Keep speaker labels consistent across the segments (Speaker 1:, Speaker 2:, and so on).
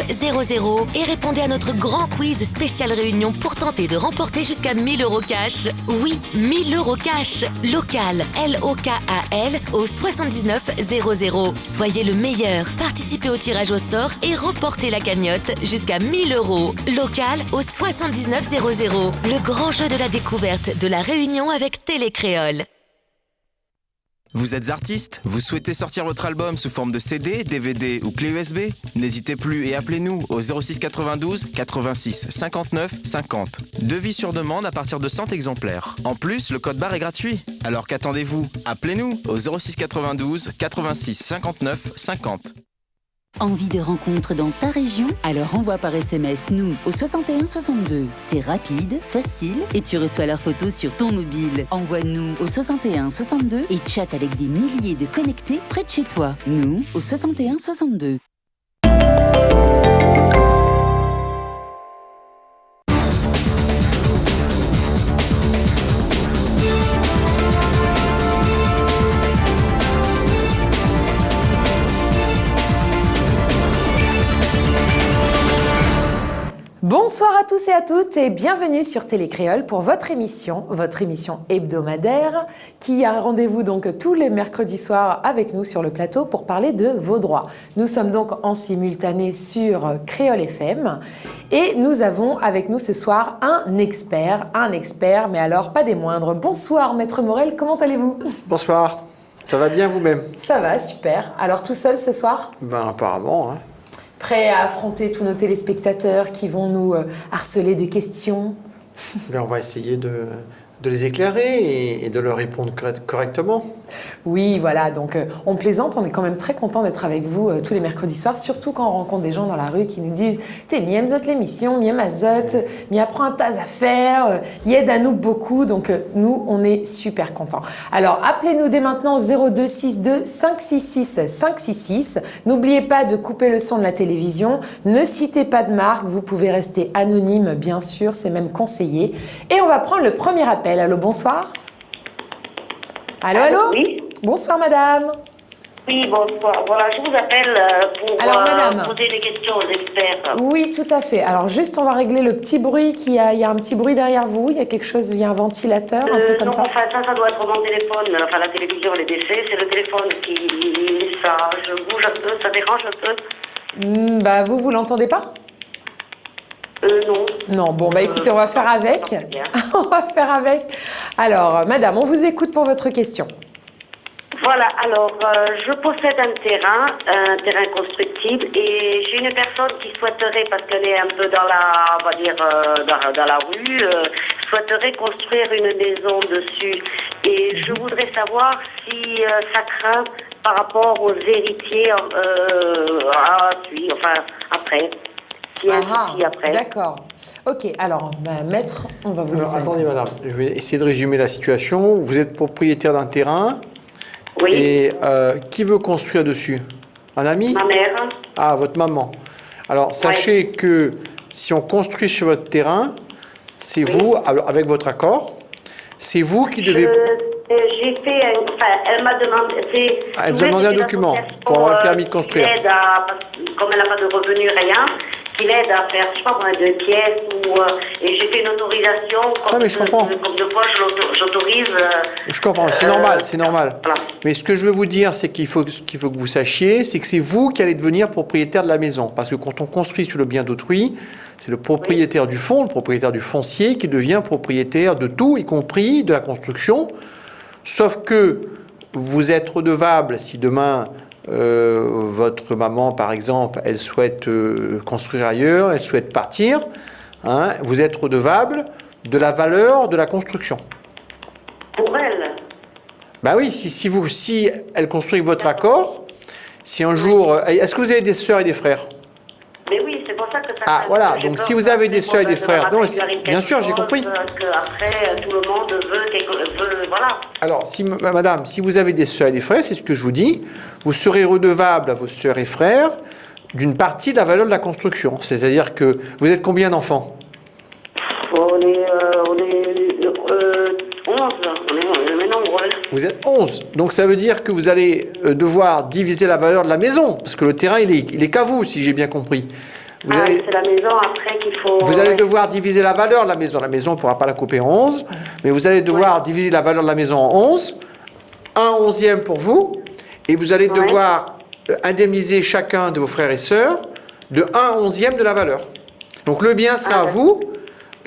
Speaker 1: 00 et répondez à notre grand quiz spécial réunion pour tenter de remporter jusqu'à 1000 € cash. Oui, 1000 € cash. Local, LOKAL au 79 00. Soyez le meilleur. Participez au tirage au sort et remportez la cagnotte jusqu'à 1000 €. Local au 79 00. Le grand jeu de la découverte de la Réunion avec Télécréole.
Speaker 2: Vous êtes artiste? Vous souhaitez sortir votre album sous forme de CD, DVD ou clé USB? N'hésitez plus et appelez-nous au 06 92 86 59 50. Devis sur demande à partir de 100 exemplaires. En plus, le code barre est gratuit. Alors qu'attendez-vous? Appelez-nous au 06 92 86 59 50.
Speaker 3: Envie de rencontre dans ta région? Alors envoie par SMS nous au 61 62. C'est rapide, facile et tu reçois leurs photos sur ton mobile. Envoie-nous au 61 62 et chatte avec des milliers de connectés près de chez toi. Nous au 61 62.
Speaker 4: Bonsoir à tous et à toutes et bienvenue sur Télécréole pour votre émission hebdomadaire qui a rendez-vous donc tous les mercredis soirs avec nous sur le plateau pour parler de vos droits. Nous sommes donc en simultané sur Créole FM et nous avons avec nous ce soir un expert, mais alors pas des moindres. Bonsoir Maître Morel, comment allez-vous?
Speaker 5: Bonsoir, ça va bien vous-même?
Speaker 4: Ça va, super. Alors tout seul ce soir?
Speaker 5: Ben apparemment, hein.
Speaker 4: Prêt à affronter tous nos téléspectateurs qui vont nous harceler de questions?
Speaker 5: Ben, on va essayer de les éclairer et de leur répondre correctement.
Speaker 4: Oui, voilà, donc on plaisante, on est quand même très content d'être avec vous tous les mercredis soirs, surtout quand on rencontre des gens dans la rue qui nous disent « T'es miem zot l'émission, miem azot, mi apprend un tas à faire, y aide à nous beaucoup », donc nous, on est super contents. Alors, appelez-nous dès maintenant au 02 62 566 566. N'oubliez pas de couper le son de la télévision, ne citez pas de marque, vous pouvez rester anonyme, bien sûr, c'est même conseillé. Et on va prendre le premier appel. Allô, bonsoir. Allô?
Speaker 6: Oui.
Speaker 4: Bonsoir, madame.
Speaker 6: Oui, bonsoir. Voilà, je vous appelle pour
Speaker 4: madame.
Speaker 6: poser des questions aux experts.
Speaker 4: Oui, tout à fait. Alors, juste, on va régler le petit bruit il y a un petit bruit derrière vous. Il y a quelque chose, il y a un ventilateur, un truc comme
Speaker 6: non,
Speaker 4: ça.
Speaker 6: Enfin, ça doit être mon téléphone. Enfin, la télévision, les décès, c'est le téléphone qui... Ça bouge un peu, ça dérange un peu.
Speaker 4: Vous l'entendez pas?
Speaker 6: Non.
Speaker 4: Non, bon, écoutez, on va faire avec. On va faire avec. Alors, madame, on vous écoute pour votre question.
Speaker 6: Voilà, alors, je possède un terrain constructible, et j'ai une personne qui souhaiterait, parce qu'elle est un peu dans la, on va dire, dans la rue, souhaiterait construire une maison dessus. Et je voudrais savoir si ça craint par rapport aux héritiers après. Après.
Speaker 4: D'accord. Ok, alors, maître, on va vous laisser.
Speaker 5: Attendez, madame, je vais essayer de résumer la situation. Vous êtes propriétaire d'un terrain.
Speaker 6: Oui.
Speaker 5: Et qui veut construire dessus? Un ami?
Speaker 6: Ma mère.
Speaker 5: Ah, votre maman. Alors, sachez que si on construit sur votre terrain, c'est vous, avec votre accord, c'est vous qui devez...
Speaker 6: J'ai fait, elle m'a demandé...
Speaker 5: Elle vous a demandé un document pour avoir le permis de construire.
Speaker 6: Comme elle n'a pas de revenus, rien, qui l'aide à faire, je sais pas, deux pièces, et j'ai fait une autorisation,
Speaker 5: mais je comprends.
Speaker 6: Comme de quoi j'autorise...
Speaker 5: Je comprends, c'est normal. Voilà. Mais ce que je veux vous dire, c'est qu'il faut que vous sachiez, c'est que c'est vous qui allez devenir propriétaire de la maison. Parce que quand on construit sur le bien d'autrui, c'est le propriétaire du fonds, le propriétaire du foncier qui devient propriétaire de tout, y compris de la construction. Sauf que vous êtes redevable si demain votre maman, par exemple, elle souhaite construire ailleurs, elle souhaite partir, hein, vous êtes redevable de la valeur de la construction.
Speaker 6: Pour elle?
Speaker 5: Ben oui, si elle construit votre accord, si un jour... Est-ce que vous avez des sœurs et des frères?
Speaker 6: Mais oui, c'est pour ça que ça...
Speaker 5: Ah, voilà, donc si vous avez des sœurs et des frères... Non, bien sûr, j'ai compris.
Speaker 6: Qu'après, tout le monde veut... Voilà.
Speaker 5: Alors, madame, si vous avez des sœurs et des frères, c'est ce que je vous dis, vous serez redevable à vos sœurs et frères d'une partie de la valeur de la construction. C'est-à-dire que vous êtes combien d'enfants?
Speaker 6: On est 11. On est nombreux.
Speaker 5: Vous êtes 11. Donc ça veut dire que vous allez devoir diviser la valeur de la maison, parce que le terrain, il est qu'à vous, si j'ai bien compris.
Speaker 6: C'est la maison après qu'il faut...
Speaker 5: Vous allez devoir diviser la valeur de la maison. La maison, on ne pourra pas la couper en 11, mais vous allez devoir diviser la valeur de la maison en 11, un onzième pour vous, et vous allez devoir indemniser chacun de vos frères et sœurs de 1/11e de la valeur. Donc le bien sera à vous,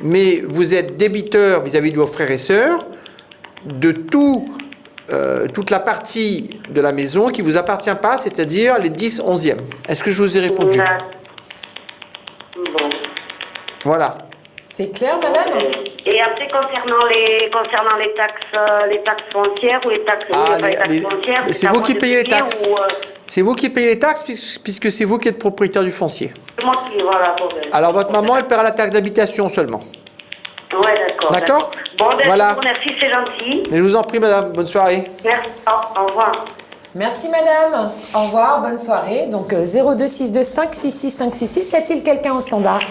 Speaker 5: mais vous êtes débiteur vis-à-vis de vos frères et sœurs de toute la partie de la maison qui ne vous appartient pas, c'est-à-dire les 10/11e. Est-ce que je vous ai répondu?
Speaker 6: Bon.
Speaker 5: Voilà.
Speaker 4: C'est clair, madame?
Speaker 6: Et après, concernant les taxes foncières ou les taxes, foncières,
Speaker 5: c'est vous qui payez les taxes. C'est vous qui payez les taxes puisque c'est vous qui êtes propriétaire du foncier.
Speaker 6: C'est moi qui, voilà.
Speaker 5: Alors votre maman, elle paiera la taxe d'habitation seulement.
Speaker 6: Ouais, d'accord.
Speaker 5: D'accord.
Speaker 6: Bon,
Speaker 5: voilà.
Speaker 6: Merci, c'est gentil.
Speaker 5: Et je vous en prie, madame. Bonne soirée.
Speaker 6: Merci. Au revoir.
Speaker 4: Merci madame. Au revoir, bonne soirée. Donc 0262 566 566. Y a-t-il quelqu'un au standard?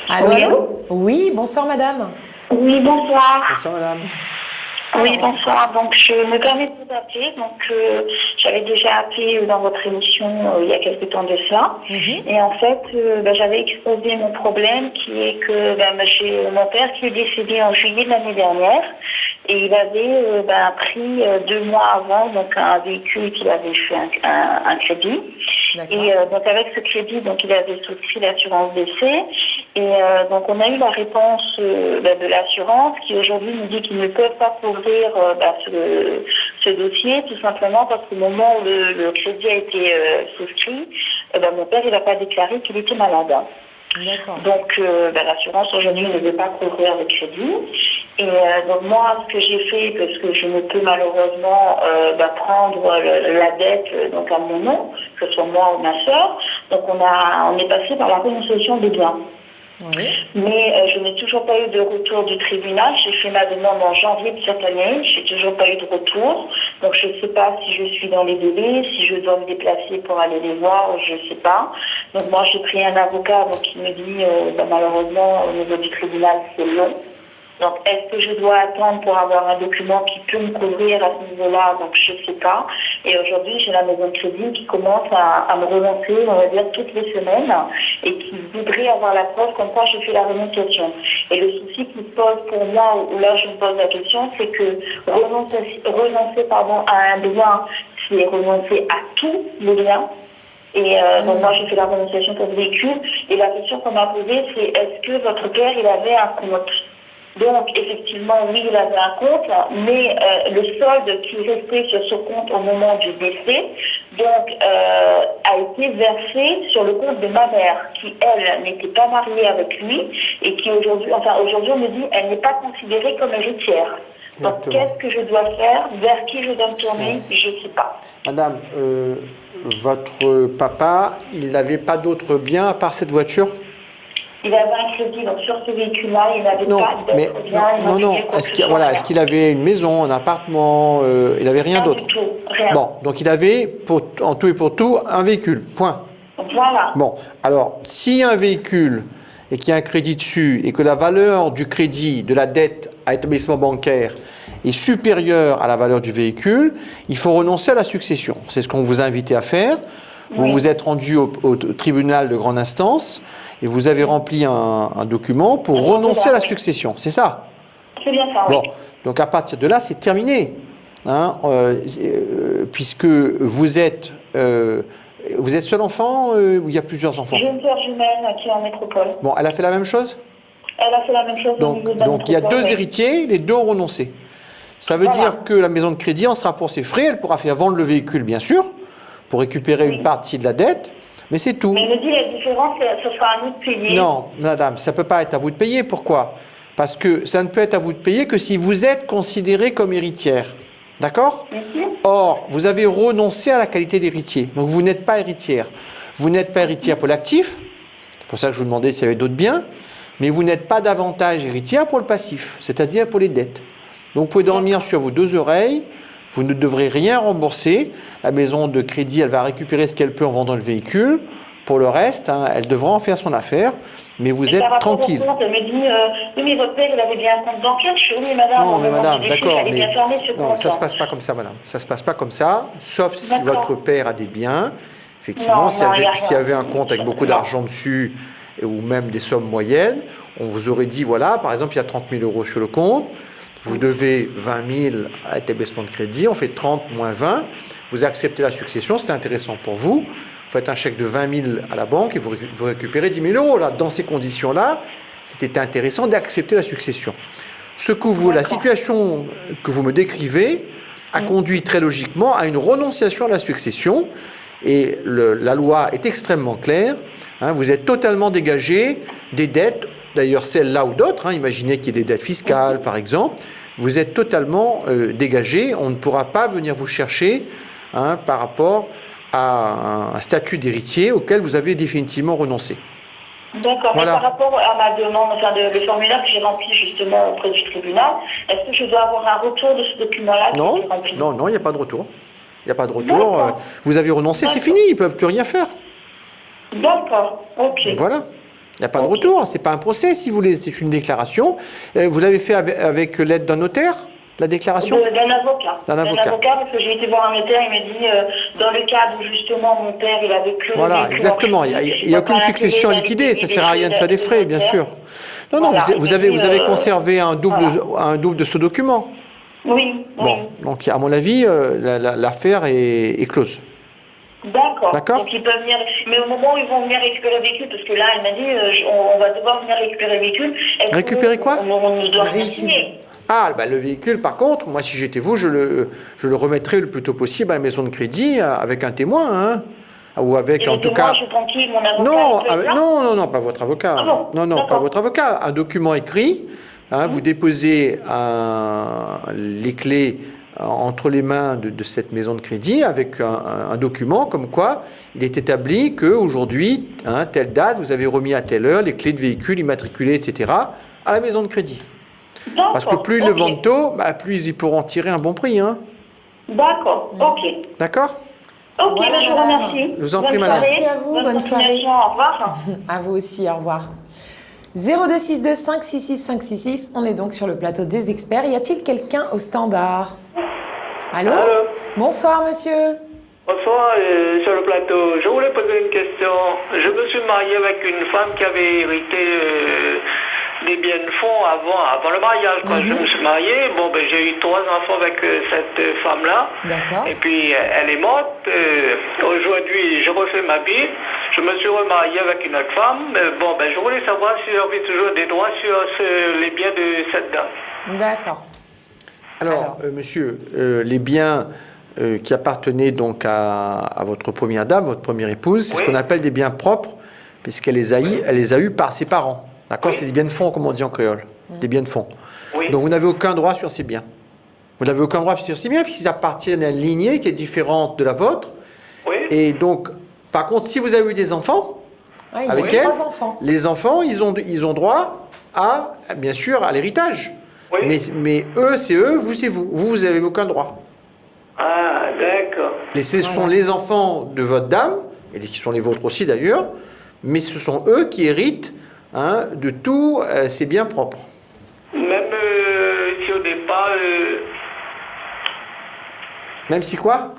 Speaker 4: Allô, allô? Oui, bonsoir madame.
Speaker 7: Oui, bonsoir.
Speaker 5: Bonsoir, madame.
Speaker 7: Oui, bonsoir. Donc, je me permets de vous appeler. Donc, j'avais déjà appelé dans votre émission il y a quelque temps de ça. Et en fait, j'avais exposé mon problème qui est que j'ai mon père qui est décédé en juillet de l'année dernière. Et il avait pris 2 mois avant donc un véhicule qu'il avait fait un crédit. Et donc avec ce crédit, donc il avait souscrit l'assurance décès. Et donc on a eu la réponse de l'assurance qui aujourd'hui nous dit qu'ils ne peuvent pas couvrir ce dossier, tout simplement parce qu'au moment où le crédit a été souscrit, mon père il n'a pas déclaré qu'il était malade. Donc l'assurance aujourd'hui ne veut pas couvrir le crédit. Et donc moi, ce que j'ai fait, parce que je ne peux malheureusement prendre la dette donc à mon nom, que ce soit moi ou ma soeur, donc on est passé par la renonciation des biens. Oui. Mais je n'ai toujours pas eu de retour du tribunal. J'ai fait ma demande en janvier de cette année. J'ai toujours pas eu de retour. Donc je ne sais pas si je suis dans les délais, si je dois me déplacer pour aller les voir, je ne sais pas. Donc moi j'ai pris un avocat donc qui me dit malheureusement au niveau du tribunal c'est long. Donc, est-ce que je dois attendre pour avoir un document qui peut me couvrir à ce niveau-là? Donc, je ne sais pas. Et aujourd'hui, j'ai la maison de crédit qui commence à me relancer, on va dire, toutes les semaines et qui voudrait avoir la preuve comme quoi je fais la renonciation. Et le souci qui se pose pour moi, où là je me pose la question, c'est que renoncer à un bien, c'est renoncer à tous les biens. Et donc moi, j'ai fait la renonciation pour le véhicule. Et la question qu'on m'a posée, c'est est-ce que votre père, il avait un compte? Donc, effectivement, oui, il avait un compte, mais le solde qui restait sur ce compte au moment du décès, donc, a été versé sur le compte de ma mère, qui, elle, n'était pas mariée avec lui, et qui aujourd'hui, aujourd'hui, on me dit, elle n'est pas considérée comme héritière. Donc, qu'est-ce que je dois faire? Vers qui je dois me tourner? Je ne sais pas.
Speaker 5: Madame, votre papa, il n'avait pas d'autres biens à part cette voiture?
Speaker 7: Il avait un crédit, donc sur ce véhicule-là, il n'avait pas d'autres biens.
Speaker 5: Non. Est-ce qu'il avait une maison, un appartement? Il n'avait rien d'autre?
Speaker 7: Rien.
Speaker 5: Bon, donc il avait, en tout et pour tout, un véhicule, point.
Speaker 7: Voilà.
Speaker 5: Bon, alors, s'il y a un véhicule et qu'il y a un crédit dessus et que la valeur du crédit, de la dette à établissement bancaire est supérieure à la valeur du véhicule, il faut renoncer à la succession. C'est ce qu'on vous a invité à faire. Vous vous êtes rendu au tribunal de grande instance et vous avez rempli un document pour renoncer à la succession. C'est ça?
Speaker 7: C'est bien ça,
Speaker 5: Bon, donc à partir de là, c'est terminé. Puisque vous êtes seul enfant ou il y a plusieurs enfants?
Speaker 7: J'ai une sœur jumelle qui est en métropole.
Speaker 5: Bon, elle a fait la même chose?
Speaker 7: Elle a fait la même chose.
Speaker 5: Donc il y a 2 héritiers, les 2 ont renoncé. Ça veut dire que la maison de crédit en sera pour ses frais, elle pourra faire vendre le véhicule, bien sûr, pour récupérer une partie de la dette, mais c'est tout.
Speaker 7: Mais il me dit la différence, ce sera à nous de payer.
Speaker 5: Non, madame, ça ne peut pas être à vous de payer. Pourquoi? Parce que ça ne peut être à vous de payer que si vous êtes considérée comme héritière. D'accord? Or, vous avez renoncé à la qualité d'héritier. Donc, vous n'êtes pas héritière. Vous n'êtes pas héritière pour l'actif. C'est pour ça que je vous demandais s'il y avait d'autres biens. Mais vous n'êtes pas davantage héritière pour le passif, c'est-à-dire pour les dettes. Donc, vous pouvez dormir sur vos 2 oreilles. Vous ne devrez rien rembourser. La maison de crédit, elle va récupérer ce qu'elle peut en vendant le véhicule. Pour le reste, elle devra en faire son affaire, mais vous êtes tranquille.
Speaker 7: Elle me dit, oui, mais votre père, il avait bien un compte bancaire. Je suis oui, madame.
Speaker 5: Non, mais madame, d'accord, mais
Speaker 7: non,
Speaker 5: ça ne se passe pas comme ça, madame. Ça ne se passe pas comme ça, sauf si votre père a des biens. Effectivement,
Speaker 7: Non,
Speaker 5: s'il
Speaker 7: non, il y a
Speaker 5: y
Speaker 7: rien.
Speaker 5: avait un compte avec beaucoup d'argent dessus, ou même des sommes moyennes, on vous aurait dit, voilà, par exemple, il y a 30 000 euros sur le compte, vous devez 20 000 à l'établissement de crédit, on fait 30 moins 20, vous acceptez la succession, c'est intéressant pour vous, vous faites un chèque de 20 000 à la banque et vous récupérez 10 000 euros. Là, dans ces conditions-là, c'était intéressant d'accepter la succession. La situation que vous me décrivez a conduit très logiquement à une renonciation à la succession, et la loi est extrêmement claire, hein, vous êtes totalement dégagé des dettes, d'ailleurs celles-là ou d'autres, hein, imaginez qu'il y ait des dettes fiscales par exemple, vous êtes totalement dégagé, on ne pourra pas venir vous chercher hein, par rapport à un statut d'héritier auquel vous avez définitivement renoncé.
Speaker 7: D'accord,
Speaker 5: Voilà.
Speaker 7: mais par rapport à ma demande, enfin le formulaire que j'ai rempli justement auprès du tribunal, est-ce que je dois avoir un retour de ce document-là qui
Speaker 5: Non,
Speaker 7: est rempli?
Speaker 5: non, il n'y a pas de retour. Il n'y a pas de retour.
Speaker 7: D'accord.
Speaker 5: Vous avez renoncé, c'est fini, ils ne peuvent plus rien faire.
Speaker 7: D'accord, ok.
Speaker 5: Voilà. Il n'y a pas de
Speaker 7: Ok.
Speaker 5: retour, c'est pas un procès si vous voulez, c'est une déclaration. Vous l'avez fait avec l'aide d'un notaire, la déclaration?
Speaker 7: D'un avocat.
Speaker 5: D'un avocat.
Speaker 7: Parce que j'ai été voir un notaire, il m'a dit, dans le cadre où justement mon père, il avait que...
Speaker 5: Voilà, exactement. Il n'y a aucune succession à liquider, ça ne sert à rien de faire des frais, bien sûr. Non, non,
Speaker 7: Voilà,
Speaker 5: vous avez conservé un double de ce document.
Speaker 7: Oui,
Speaker 5: Bon, donc à mon avis, l'affaire est close.
Speaker 7: D'accord.
Speaker 5: D'accord.
Speaker 7: Donc ils peuvent venir, mais au moment où ils vont venir récupérer le véhicule, parce que là, elle m'a dit, on va devoir venir récupérer le véhicule. Est-ce
Speaker 5: Récupérer
Speaker 7: que
Speaker 5: quoi?
Speaker 7: On doit
Speaker 4: Le
Speaker 7: rien
Speaker 4: véhicule.
Speaker 7: signer.
Speaker 5: Ah, bah, le véhicule, par contre, moi, si j'étais vous, je le remettrais le plus tôt possible à la maison de crédit avec un témoin, hein, ou avec,
Speaker 7: Et
Speaker 5: en
Speaker 7: le
Speaker 5: tout
Speaker 7: témoin,
Speaker 5: cas...
Speaker 7: je suis tranquille, mon avocat...
Speaker 5: Non,
Speaker 7: il peut être là
Speaker 5: non, pas votre avocat.
Speaker 7: Ah bon,
Speaker 5: Non, pas
Speaker 7: d'accord.
Speaker 5: votre avocat. Un document écrit, hein, vous déposez les clés entre les mains de cette maison de crédit avec un document comme quoi il est établi qu'aujourd'hui, hein, telle date, vous avez remis à telle heure les clés de véhicule immatriculés, etc., à la maison de crédit.
Speaker 7: D'accord,
Speaker 5: Parce que plus ils le vendent tôt, plus ils pourront tirer un bon prix. Hein.
Speaker 7: D'accord, ok.
Speaker 5: D'accord?
Speaker 7: Ok,
Speaker 4: Voilà,
Speaker 7: je vous
Speaker 4: madame.
Speaker 7: remercie.
Speaker 5: Je vous en
Speaker 7: Bonne
Speaker 5: prie, madame.
Speaker 7: soirée.
Speaker 4: Merci à vous, bonne soirée.
Speaker 7: continuation, au revoir.
Speaker 4: À vous aussi, au revoir. 0262 566 566, on est donc sur le plateau des experts. Y a-t-il quelqu'un au standard? Allô?
Speaker 8: Allô.
Speaker 4: Bonsoir, monsieur.
Speaker 8: Bonsoir, sur le plateau. Je voulais poser une question. Je me suis marié avec une femme qui avait hérité des biens de fonds avant le mariage. Quand je me suis marié, j'ai eu 3 enfants avec cette femme-là.
Speaker 4: D'accord.
Speaker 8: Et puis, elle est morte. Aujourd'hui, je refais ma vie. Je me suis remarié avec une autre femme. Je voulais savoir si j'avais toujours des droits sur les biens de cette dame.
Speaker 4: D'accord.
Speaker 5: Alors, monsieur, les biens qui appartenaient donc à votre première dame, votre première épouse, c'est ce
Speaker 8: Oui.
Speaker 5: qu'on appelle des biens propres, puisqu'elle les a eus par ses parents. D'accord? C'est des biens de fonds, comme on dit en créole. Des biens de fonds.
Speaker 8: Oui.
Speaker 5: Donc, vous n'avez aucun droit sur ces biens. Vous n'avez aucun droit sur ces biens, puisqu'ils appartiennent à une lignée qui est différente de la vôtre.
Speaker 8: Oui.
Speaker 5: Et donc, par contre, si vous avez eu des enfants,
Speaker 4: Ah, il
Speaker 5: avec
Speaker 4: y a
Speaker 5: elle,
Speaker 4: 3 enfants.
Speaker 5: les enfants, ils ont droit à, bien sûr, à l'héritage.
Speaker 8: Oui.
Speaker 5: Mais eux, c'est eux, vous, c'est vous. Vous n'avez aucun droit.
Speaker 8: Ah, d'accord.
Speaker 5: Ce sont les enfants de votre dame, et qui sont les vôtres aussi d'ailleurs, mais ce sont eux qui héritent de tous ces biens propres.
Speaker 8: Même si au départ,
Speaker 5: Même si quoi?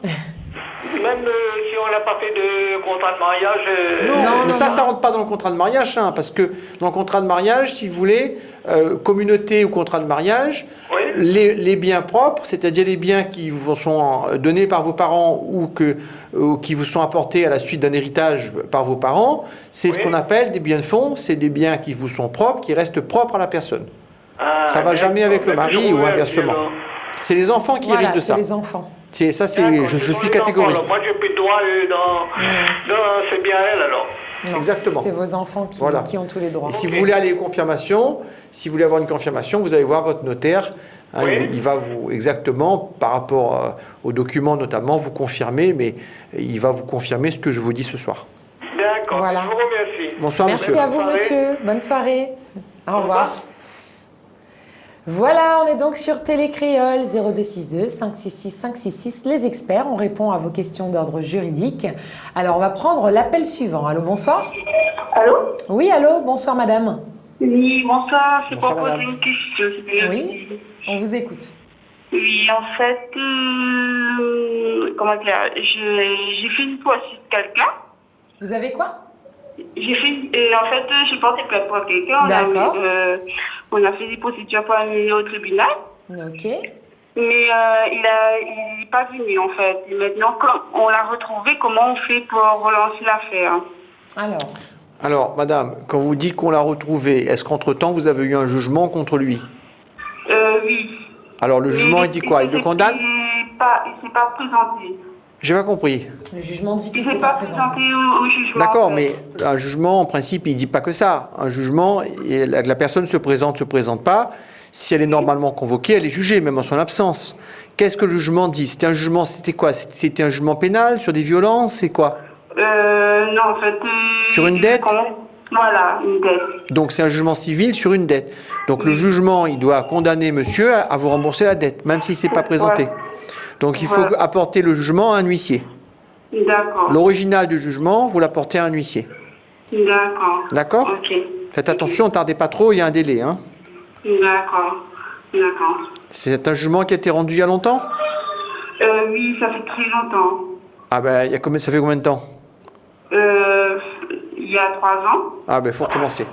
Speaker 8: même si on n'a pas fait de contrat de mariage,
Speaker 5: Non, mais ça rentre pas dans le contrat de mariage, parce que dans le contrat de mariage, si vous voulez, communauté ou contrat de mariage,
Speaker 8: Oui.
Speaker 5: les biens propres, c'est-à-dire les biens qui vous sont donnés par vos parents ou qui vous sont apportés à la suite d'un héritage par vos parents, c'est ce
Speaker 8: Oui.
Speaker 5: qu'on appelle des biens de fonds, c'est des biens qui vous sont propres, qui restent propres à la personne. Ça va jamais avec le mari ou inversement. C'est les enfants qui
Speaker 4: Voilà,
Speaker 5: héritent de
Speaker 4: c'est
Speaker 5: ça.
Speaker 4: les enfants.
Speaker 5: Je suis catégorique.
Speaker 8: Moi, j'ai plus de droit dans ces biens-là, alors.
Speaker 4: Non,
Speaker 5: Exactement.
Speaker 4: C'est vos enfants qui,
Speaker 5: Voilà.
Speaker 4: qui ont tous les droits.
Speaker 5: Et si vous voulez aller confirmation, si vous voulez avoir une confirmation, vous allez voir votre notaire.
Speaker 8: Oui.
Speaker 5: Il va vous, exactement, par rapport aux documents notamment, vous confirmer, mais il va vous confirmer ce que je vous dis ce soir.
Speaker 8: D'accord,
Speaker 4: Voilà.
Speaker 8: je vous remercie.
Speaker 5: Bonsoir,
Speaker 4: Merci
Speaker 5: monsieur.
Speaker 4: à vous,
Speaker 8: Bonne soirée.
Speaker 4: monsieur. Bonne soirée. Au revoir. Voilà, on est donc sur Télécréole 0262 566 566. Les experts, on répond à vos questions d'ordre juridique. Alors, on va prendre l'appel suivant. Allô, bonsoir.
Speaker 7: Allô?
Speaker 4: Oui, allô, bonsoir, madame.
Speaker 7: Oui, bonsoir. C'est
Speaker 5: Bonsoir,
Speaker 7: pour poser
Speaker 5: madame.
Speaker 7: une question.
Speaker 4: Oui, on vous écoute.
Speaker 7: Oui, en fait, comment dire, j'ai fait une fois sur quelqu'un.
Speaker 4: Vous avez quoi?
Speaker 7: En fait, j'ai porté plainte pour quelqu'un.
Speaker 4: D'accord.
Speaker 7: On a fait des procédures pour amener au tribunal.
Speaker 4: Ok.
Speaker 7: Mais il n'est pas venu, en fait. Et maintenant, quand on l'a retrouvé, comment on fait pour relancer l'affaire?
Speaker 5: Alors, madame, quand vous dites qu'on l'a retrouvé, est-ce qu'entre-temps, vous avez eu un jugement contre lui?
Speaker 7: Oui.
Speaker 5: Alors, le jugement, il dit quoi? Il le condamne?
Speaker 7: Il ne s'est pas présenté.
Speaker 5: J'ai pas compris.
Speaker 4: Le jugement dit qu'il
Speaker 7: Il ne s'est pas présenté au jugement.
Speaker 5: D'accord,
Speaker 7: en fait.
Speaker 5: mais un jugement, en principe, il ne dit pas que ça. Un jugement, la personne se présente pas. Si elle est normalement convoquée, elle est jugée, même en son absence. Qu'est-ce que le jugement dit? C'était quoi? C'était un jugement pénal sur des violences? C'est quoi?
Speaker 7: Non, en fait...
Speaker 5: Sur une dette?
Speaker 7: Voilà, une dette.
Speaker 5: Donc c'est un jugement civil sur une dette. Donc le jugement, il doit condamner monsieur à vous rembourser la dette, même s'il ne s'est pas présenté.
Speaker 7: Ouais.
Speaker 5: Donc il faut apporter le jugement à un huissier.
Speaker 7: D'accord.
Speaker 5: L'original du jugement, vous l'apportez à un huissier.
Speaker 7: D'accord.
Speaker 5: D'accord?
Speaker 7: Ok.
Speaker 5: Faites attention, ne tardez pas trop, il y a un délai. Hein.
Speaker 7: D'accord. D'accord.
Speaker 5: C'est un jugement qui a été rendu il y a longtemps?
Speaker 7: Oui, ça fait très longtemps.
Speaker 5: Ah ben, ça fait combien de temps?
Speaker 7: Il y a 3 ans.
Speaker 5: Ah ben, il faut recommencer.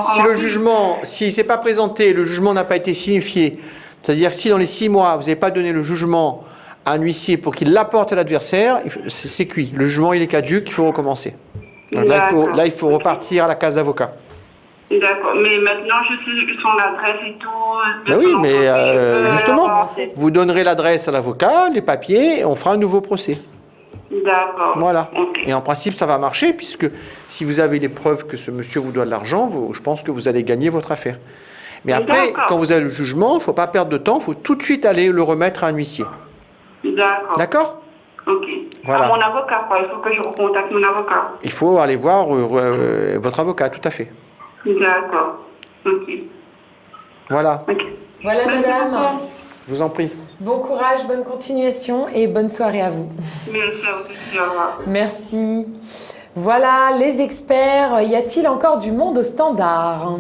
Speaker 5: Si le jugement, s'il ne s'est pas présenté, le jugement n'a pas été signifié, c'est-à-dire que si dans les 6 mois, vous n'avez pas donné le jugement à un huissier pour qu'il l'apporte à l'adversaire, c'est cuit. Le jugement, il est caduc, il faut recommencer. Donc là, il faut repartir à la case d'avocat.
Speaker 7: D'accord, mais maintenant je sais son adresse et tout.
Speaker 5: Ben oui, mais justement, vous donnerez l'adresse à l'avocat, les papiers, et on fera un nouveau procès.
Speaker 7: D'accord.
Speaker 5: Voilà. Et en principe, ça va marcher, puisque si vous avez les preuves que ce monsieur vous doit de l'argent, je pense que vous allez gagner votre affaire. Mais après, quand vous avez le jugement, il ne faut pas perdre de temps, il faut tout de suite aller le remettre à un huissier.
Speaker 7: D'accord.
Speaker 5: D'accord?
Speaker 7: Ok.
Speaker 5: Voilà.
Speaker 7: À mon avocat, quoi. Il faut que je recontacte mon avocat.
Speaker 5: Il faut aller voir votre avocat, tout à fait.
Speaker 7: D'accord. Ok.
Speaker 5: Voilà.
Speaker 7: Okay.
Speaker 4: Voilà, madame.
Speaker 5: Je vous en prie.
Speaker 4: Bon courage, bonne continuation et bonne soirée à vous.
Speaker 7: Merci à vous. Au revoir.
Speaker 4: Merci. Voilà, les experts. Y a-t-il encore du monde au standard?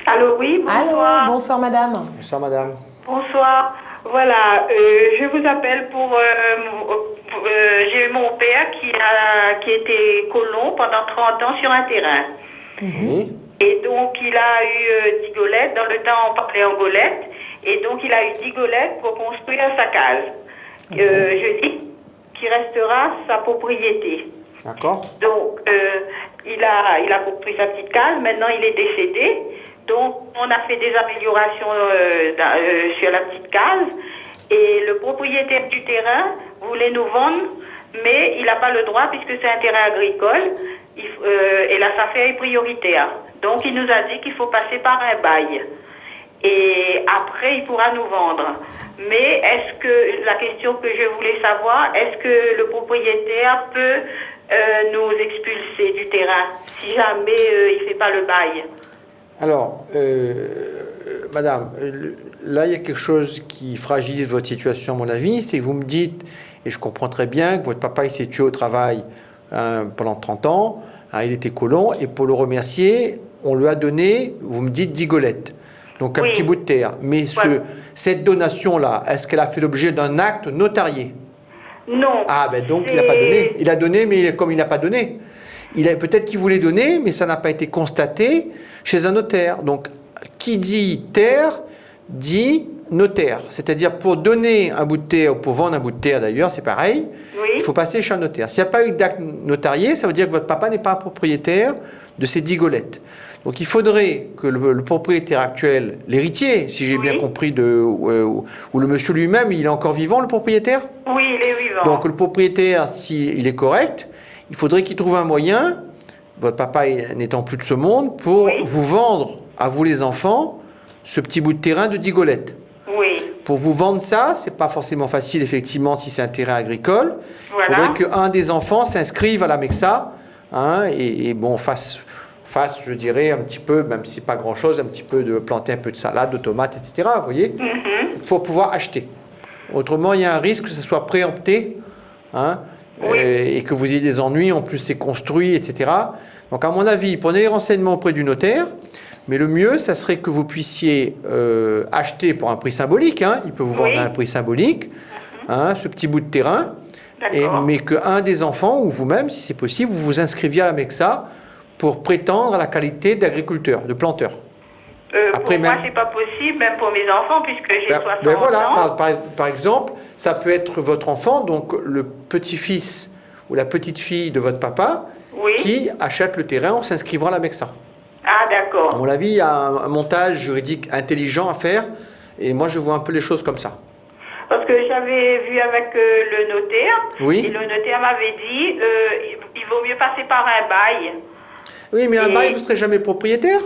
Speaker 6: Allô, oui, bonsoir.
Speaker 4: Allô, bonsoir, madame.
Speaker 5: Bonsoir, madame.
Speaker 6: Bonsoir. Voilà, je vous appelle pour... j'ai eu mon père qui était colon pendant 30 ans sur un terrain.
Speaker 5: Oui.
Speaker 6: Et donc, il a eu 10 golettes. Dans le temps, on parlait en golettes. Et donc, il a eu 10 golettes pour construire sa case. Je dis qu'il restera sa propriété.
Speaker 5: D'accord.
Speaker 6: Donc, il a construit sa petite case. Maintenant, il est décédé. Donc, on a fait des améliorations sur la petite case. Et le propriétaire du terrain voulait nous vendre, mais il n'a pas le droit puisque c'est un terrain agricole. Et la SAFER est prioritaire. Donc, il nous a dit qu'il faut passer par un bail. Et après, il pourra nous vendre. Mais est-ce que, la question que je voulais savoir, est-ce que le propriétaire peut nous expulser du terrain si jamais il ne fait pas le bail?
Speaker 5: Alors, madame, là, il y a quelque chose qui fragilise votre situation, à mon avis, c'est que vous me dites, et je comprends très bien, que votre papa, il s'est tué au travail pendant 30 ans, il était colon, et pour le remercier, on lui a donné, vous me dites, 10 golettes. Donc un petit bout de terre. Mais cette donation-là, est-ce qu'elle a fait l'objet d'un acte notarié?
Speaker 6: Non.
Speaker 5: Ah, ben donc il n'a pas donné. Il a donné, mais comme il n'a pas donné. Peut-être qu'il voulait donner, mais ça n'a pas été constaté chez un notaire. Donc, qui dit terre, dit notaire. C'est-à-dire, pour donner un bout de terre, ou pour vendre un bout de terre d'ailleurs, c'est pareil, il faut passer chez un notaire. S'il n'y a pas eu d'acte notarié, ça veut dire que votre papa n'est pas propriétaire de ces 10 golettes. Donc il faudrait que le propriétaire actuel, l'héritier, si j'ai bien compris, ou le monsieur lui-même, il est encore vivant, le propriétaire?
Speaker 6: Oui, il est vivant.
Speaker 5: Donc le propriétaire, s'il est correct, il faudrait qu'il trouve un moyen, votre papa n'étant plus de ce monde, pour vous vendre, à vous les enfants, ce petit bout de terrain de 10 golettes.
Speaker 6: Oui.
Speaker 5: Pour vous vendre ça, c'est pas forcément facile, effectivement, si c'est un terrain agricole. Il faudrait qu'un des enfants s'inscrive à la MEXA, et bon, fasse, je dirais, un petit peu, même si c'est pas grand-chose, un petit peu de planter un peu de salade, de tomates, etc., vous voyez, pour pouvoir acheter. Autrement, il y a un risque que ce soit préempté, et que vous ayez des ennuis, en plus c'est construit, etc. Donc à mon avis, prenez les renseignements auprès du notaire, mais le mieux, ça serait que vous puissiez acheter pour un prix symbolique, hein, il peut vous vendre à un prix symbolique, hein, ce petit bout de terrain, mais qu'un des enfants, ou vous-même, si c'est possible, vous vous inscriviez à la MEXA pour prétendre à la qualité d'agriculteur, de planteur.
Speaker 9: Après, pour moi, c'est pas possible, même pour mes enfants, puisque j'ai 60 ans.
Speaker 5: Par exemple, ça peut être votre enfant, donc le petit-fils ou la petite-fille de votre papa, qui achète le terrain en s'inscrivant à la MEXA.
Speaker 9: Ah, d'accord.
Speaker 5: À mon avis, il y a un montage juridique intelligent à faire, et moi, je vois un peu les choses comme ça.
Speaker 9: Parce que j'avais vu avec le notaire, et le notaire m'avait dit il vaut mieux passer par un bail.
Speaker 5: Oui, mais un bail, vous ne serez jamais propriétaire.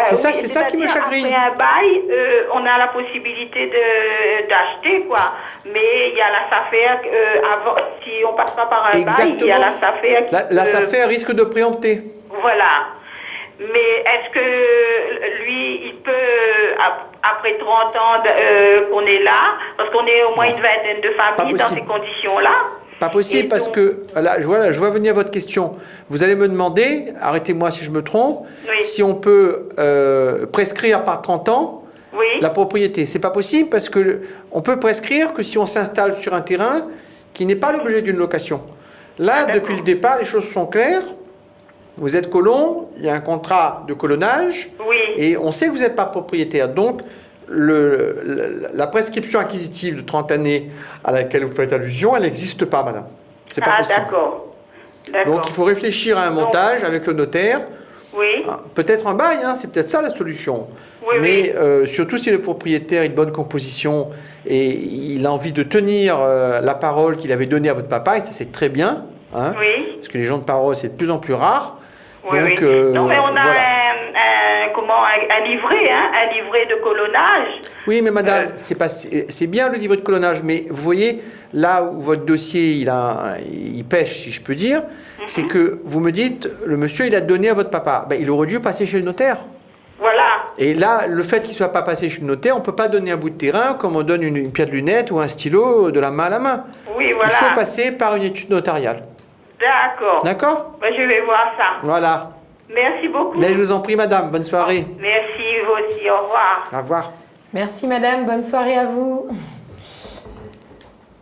Speaker 5: C'est ça qui me chagrine.
Speaker 9: Après un bail, on a la possibilité d'acheter, quoi. Mais il y a la SAFER, avant, si on passe pas par un bail, il y a la SAFER qui
Speaker 5: la SAFER risque de préempter.
Speaker 9: Voilà. Mais est-ce que lui, il peut, après 30 ans qu'on est là, parce qu'on est au moins une vingtaine de familles dans ces conditions-là.
Speaker 5: Pas possible, parce que, là, je vois venir à votre question. Vous allez me demander, arrêtez-moi si je me trompe, si on peut prescrire par 30 ans la propriété. C'est pas possible, parce que on peut prescrire que si on s'installe sur un terrain qui n'est pas l'objet d'une location. Là, depuis le départ, les choses sont claires. Vous êtes colon, il y a un contrat de colonnage, et on sait que vous n'êtes pas propriétaire. Donc, la prescription acquisitive de 30 années à laquelle vous faites allusion, elle n'existe pas, madame. C'est pas possible.
Speaker 9: D'accord.
Speaker 5: Donc, il faut réfléchir à un montage avec le notaire.
Speaker 9: Oui.
Speaker 5: Peut-être un bail, hein, c'est peut-être ça la solution. Mais surtout si le propriétaire est de bonne composition et il a envie de tenir la parole qu'il avait donnée à votre papa, et ça c'est très bien, hein, parce que les gens de parole c'est de plus en plus rare. Donc,
Speaker 9: non, mais on a un livret, un livret de colonnage.
Speaker 5: Oui, mais madame, c'est bien le livret de colonnage, mais vous voyez, là où votre dossier, il pêche, si je peux dire, c'est que vous me dites, le monsieur, il a donné à votre papa. Ben, il aurait dû passer chez le notaire.
Speaker 9: Voilà.
Speaker 5: Et là, le fait qu'il ne soit pas passé chez le notaire, on ne peut pas donner un bout de terrain comme on donne une pierre de lunette ou un stylo de la main à la main.
Speaker 9: Oui, voilà.
Speaker 5: Il faut passer par une étude notariale.
Speaker 9: D'accord.
Speaker 5: D'accord ?
Speaker 9: Ben, je vais voir ça.
Speaker 5: Voilà.
Speaker 9: Merci beaucoup.
Speaker 5: Mais je vous en prie, madame. Bonne soirée.
Speaker 9: Merci, vous aussi. Au revoir.
Speaker 5: Au revoir.
Speaker 4: Merci, madame. Bonne soirée à vous.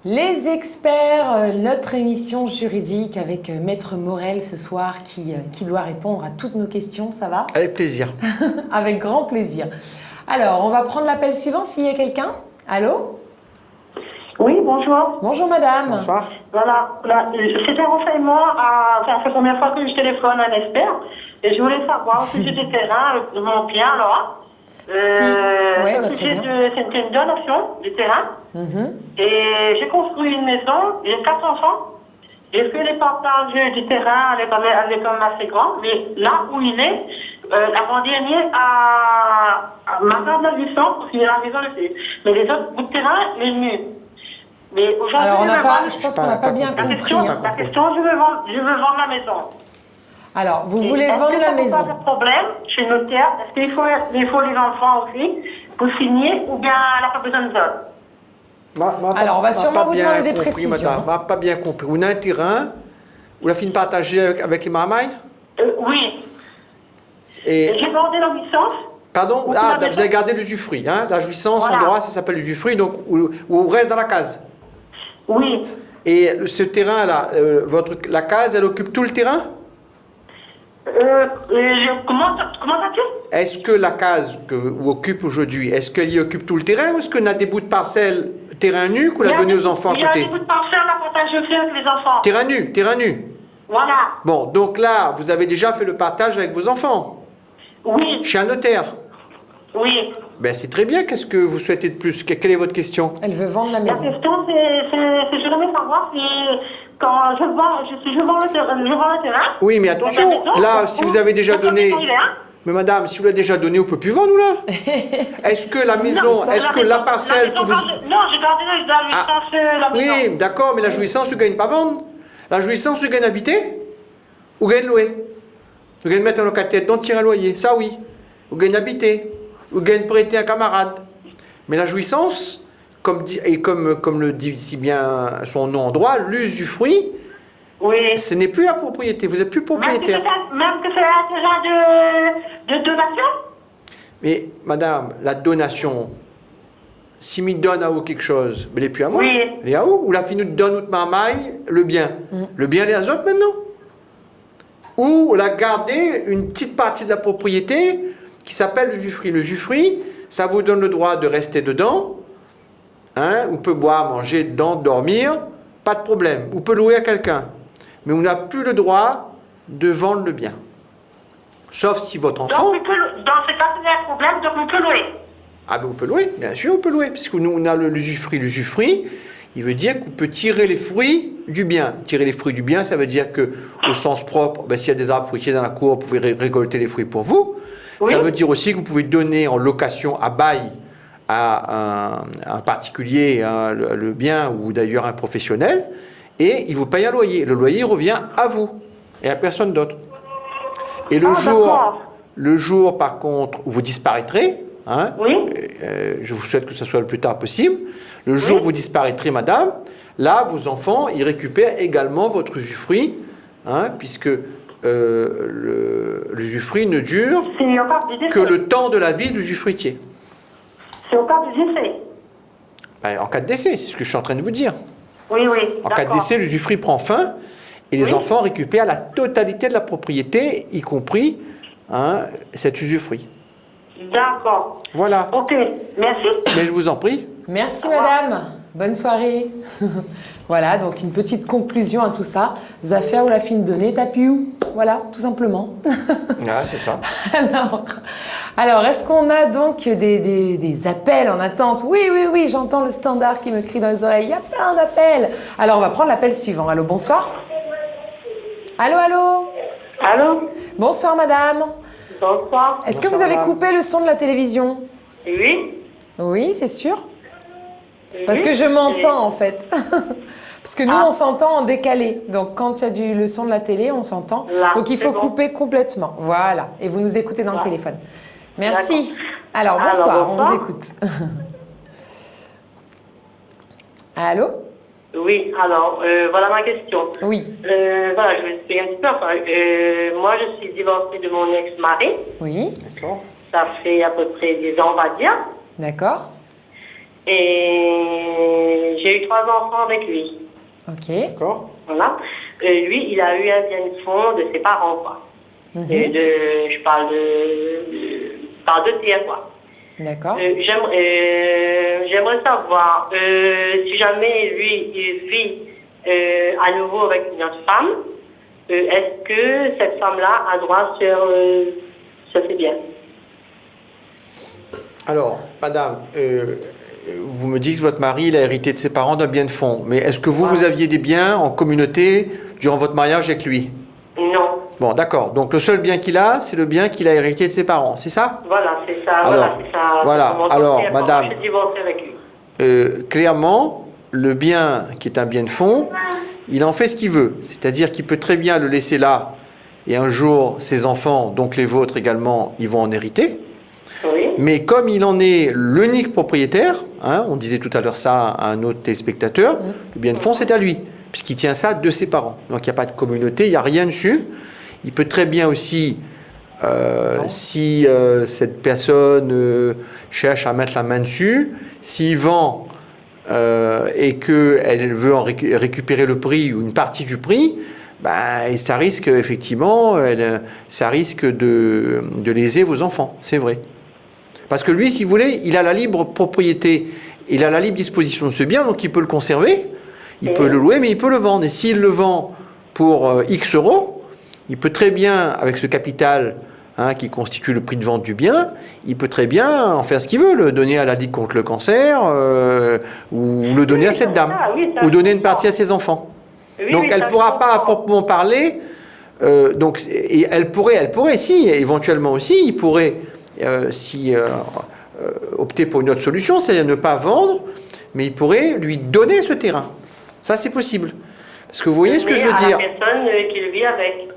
Speaker 4: Les experts, notre émission juridique avec Maître Morel ce soir qui doit répondre à toutes nos questions. Ça va ?
Speaker 5: Avec plaisir.
Speaker 4: Avec grand plaisir. Alors, on va prendre l'appel suivant s'il y a quelqu'un. Allô ?
Speaker 10: Oui, bonjour.
Speaker 4: Bonjour madame.
Speaker 5: Bonsoir.
Speaker 10: Voilà, c'est un renseignement, c'est la première fois que je téléphone à un expert, et je voulais savoir au sujet du terrain, de mon bien là. C'est une donation du terrain, et j'ai construit une maison, j'ai 4 enfants. Est-ce que les partages du terrain, elle est quand même assez grande, mais là où il est, l'avant-dernier a maintenant de la licence pour finir la maison dessus. Mais les autres bouts de terrain, les murs. Mais aujourd'hui,
Speaker 4: alors, je pense qu'on n'a pas bien compris.
Speaker 10: La question, je veux vendre la maison.
Speaker 4: Alors, vous voulez vendre la maison.
Speaker 10: Est-ce que ça pose pas de problème chez le notaire? Est-ce qu'il faut les enfants aussi pour signer, ou bien elle n'a pas besoin de vote?
Speaker 4: Alors, on va sûrement vous demander des précisions.
Speaker 5: Madame, on n'a pas bien compris. On a un terrain, vous la finissez partager avec les maramailles?
Speaker 10: Oui. Et j'ai gardé la licence.
Speaker 5: Pardon? Vous avez gardé l'usufruit. Hein? La jouissance, en droit, ça s'appelle l'usufruit, donc on reste dans la case.
Speaker 10: Oui.
Speaker 5: Et ce terrain-là, la case, elle occupe tout le terrain?
Speaker 10: Comment ça?
Speaker 5: Est-ce que la case que vous occupe aujourd'hui, est-ce qu'elle y occupe tout le terrain, ou est-ce qu'on a des bouts de parcelles terrain nu qu'on a donné aux enfants à côté?
Speaker 10: Il y a des bouts de parcelles à partager avec les enfants.
Speaker 5: Terrain nu.
Speaker 10: Voilà.
Speaker 5: Bon, donc là, vous avez déjà fait le partage avec vos enfants?
Speaker 10: Oui.
Speaker 5: Chez un notaire?
Speaker 10: Oui.
Speaker 5: Ben c'est très bien. Qu'est-ce que vous souhaitez de plus? Quelle est votre question?
Speaker 4: Elle veut vendre la maison.
Speaker 10: La question, c'est je voudrais savoir si quand je vends le terrain.
Speaker 5: Oui, mais attention, là, si vous avez déjà donné. Mais madame, si vous l'avez déjà donné, on ne peut plus vendre, là. Est-ce que la maison, est-ce que la parcelle que vous.
Speaker 10: Non, j'ai gardé la jouissance la maison.
Speaker 5: Oui, d'accord, mais la jouissance, vous ne gagnez pas vendre. La jouissance, vous gagnez habiter ou gagnez louer. Vous gagnez mettre un locataire, dont tirer un loyer, ça oui. Vous gagnez habiter. Ou gagne prêter un camarade. Mais la jouissance, comme le dit si bien son nom en droit, l'usufruit,
Speaker 10: Oui.
Speaker 5: Ce n'est plus la propriété, vous n'êtes plus propriétaire.
Speaker 10: Même que c'est un terrain de donation?
Speaker 5: Mais madame, la donation, si me donne à vous quelque chose, mais il n'est plus à moi.
Speaker 10: Oui.
Speaker 5: Il est à vous. Ou la fin nous donne notre marmaille, le bien. Le bien, il est à autres maintenant. Ou la garder une petite partie de la propriété qui s'appelle le jus-fruit. Le jus-fruit, ça vous donne le droit de rester dedans. Hein, on peut boire, manger dedans, dormir, pas de problème. On peut louer à quelqu'un. Mais on n'a plus le droit de vendre le bien. Sauf si votre enfant...
Speaker 10: Donc, dans ce cas, il y a un problème, donc on peut louer.
Speaker 5: Ah ben on peut louer, bien sûr on peut louer, puisque nous on a le usufruit. L'usufruit, il veut dire qu'on peut tirer les fruits du bien. Tirer les fruits du bien, ça veut dire que au sens propre, ben, s'il y a des arbres fruitiers dans la cour, vous pouvez récolter les fruits pour vous. Oui. Ça veut dire aussi que vous pouvez donner en location à bail à un particulier le bien, ou d'ailleurs un professionnel, et il vous paye un loyer. Le loyer revient à vous et à personne d'autre. Et le jour, par contre, où vous disparaîtrez, hein, oui. Je vous souhaite que ce soit le plus tard possible. Le jour où vous disparaîtrez, madame, là, vos enfants, ils récupèrent également votre usufruit, hein, puisque l'usufruit ne dure que le temps de la vie de l'usufruitier.
Speaker 10: C'est au cas du décès.
Speaker 5: Ben, en cas de décès, c'est ce que je suis en train de vous dire.
Speaker 10: Oui, oui.
Speaker 5: En cas de décès, l'usufruit prend fin et les enfants récupèrent la totalité de la propriété, y compris cet usufruit.
Speaker 10: D'accord.
Speaker 5: Voilà.
Speaker 10: Ok, merci.
Speaker 5: Mais je vous en prie.
Speaker 4: Merci madame. Bonne soirée. Voilà, donc une petite conclusion à tout ça. Zaffaire ou la fine donnée, tapis où? Voilà, tout simplement.
Speaker 5: Ah, c'est ça.
Speaker 4: Alors est-ce qu'on a donc des appels en attente? Oui, j'entends le standard qui me crie dans les oreilles. Il y a plein d'appels. Alors on va prendre l'appel suivant. Allô, bonsoir. Allô. Bonsoir madame.
Speaker 10: Bonsoir.
Speaker 4: Est-ce que vous avez coupé le son de la télévision?
Speaker 10: Oui.
Speaker 4: Oui, c'est sûr. Parce que je m'entends en fait. Parce que nous, on s'entend en décalé. Donc quand il y a le son de la télé, on s'entend. Donc il faut couper complètement. Voilà. Et vous nous écoutez dans le téléphone. Merci. Alors bonsoir, on vous écoute. Allô?
Speaker 10: Oui, alors voilà ma question.
Speaker 4: Oui.
Speaker 10: Voilà, je vais expliquer un petit peu. Enfin, moi, je suis divorcée de mon ex-mari.
Speaker 4: Oui.
Speaker 5: D'accord.
Speaker 10: Ça fait à peu près 10 ans, on va dire.
Speaker 4: D'accord.
Speaker 10: Et j'ai eu 3 enfants avec lui.
Speaker 4: Ok.
Speaker 5: D'accord.
Speaker 10: Voilà. Lui, il a eu un bien de fond de ses parents, quoi. Je parle de tiers, quoi.
Speaker 4: D'accord.
Speaker 10: J'aimerais savoir si jamais lui, il vit à nouveau avec une autre femme, est-ce que cette femme-là a droit sur ses biens?
Speaker 5: Alors, madame, vous me dites que votre mari il a hérité de ses parents d'un bien de fonds. Mais est-ce que vous aviez des biens en communauté durant votre mariage avec lui?
Speaker 10: Non.
Speaker 5: Bon, d'accord. Donc, le seul bien qu'il a, c'est le bien qu'il a hérité de ses parents, c'est ça?
Speaker 10: Voilà, c'est ça.
Speaker 5: Alors, madame,
Speaker 10: je suis divorcée avec lui.
Speaker 5: Clairement, le bien qui est un bien de fonds, il en fait ce qu'il veut. C'est-à-dire qu'il peut très bien le laisser là, et un jour, ses enfants, donc les vôtres également, ils vont en hériter.
Speaker 10: Oui.
Speaker 5: Mais comme il en est l'unique propriétaire, hein, on disait tout à l'heure ça à un autre téléspectateur, le bien de fonds c'est à lui, puisqu'il tient ça de ses parents. Donc il n'y a pas de communauté, il n'y a rien dessus. Il peut très bien aussi, si cette personne cherche à mettre la main dessus, s'il vend et qu'elle veut en récupérer le prix ou une partie du prix, et ça risque effectivement, ça risque de léser vos enfants, c'est vrai. Parce que lui, si vous voulez, il a la libre propriété, il a la libre disposition de ce bien, donc il peut le conserver, il peut le louer, mais il peut le vendre. Et s'il le vend pour X euros, il peut très bien, avec ce capital qui constitue le prix de vente du bien, il peut très bien en faire ce qu'il veut, le donner à la Ligue contre le cancer, ou le donner à cette dame, ou donner une partie à ses enfants. Donc elle ne pourra pas à proprement parler, et elle pourrait, si, éventuellement aussi, il pourrait opter pour une autre solution, c'est-à-dire ne pas vendre, mais il pourrait lui donner ce terrain. Ça, c'est possible. Parce que vous voyez ce que je veux dire.
Speaker 10: À la personne qui vit avec.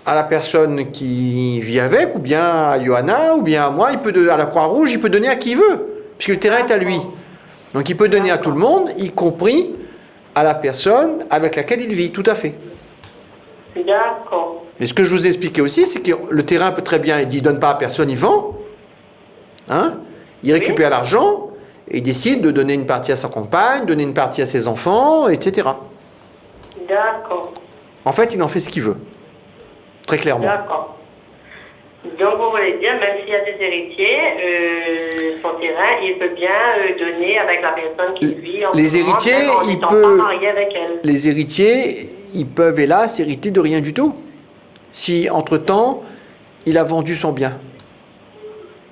Speaker 5: À la personne qui vit avec, ou bien à Johanna, ou bien à moi, à la Croix-Rouge, il peut donner à qui il veut, puisque le terrain est à lui. Donc il peut donner à tout le monde, y compris à la personne avec laquelle il vit, tout à fait.
Speaker 10: D'accord.
Speaker 5: Mais ce que je vous ai expliqué aussi, c'est que le terrain peut très bien, il dit, donne pas à personne, il vend. Hein? Il récupère l'argent et il décide de donner une partie à sa compagne, donner une partie à ses enfants, etc.
Speaker 10: D'accord.
Speaker 5: En fait, il en fait ce qu'il veut. Très clairement.
Speaker 10: D'accord. Donc, vous voulez dire, même s'il y a des héritiers, son terrain, il peut bien donner avec la personne qui vit en
Speaker 5: les héritiers,
Speaker 10: il peut... pas marié avec elle.
Speaker 5: Les héritiers, ils peuvent, hélas, hériter de rien du tout. Si, entre-temps, il a vendu son bien.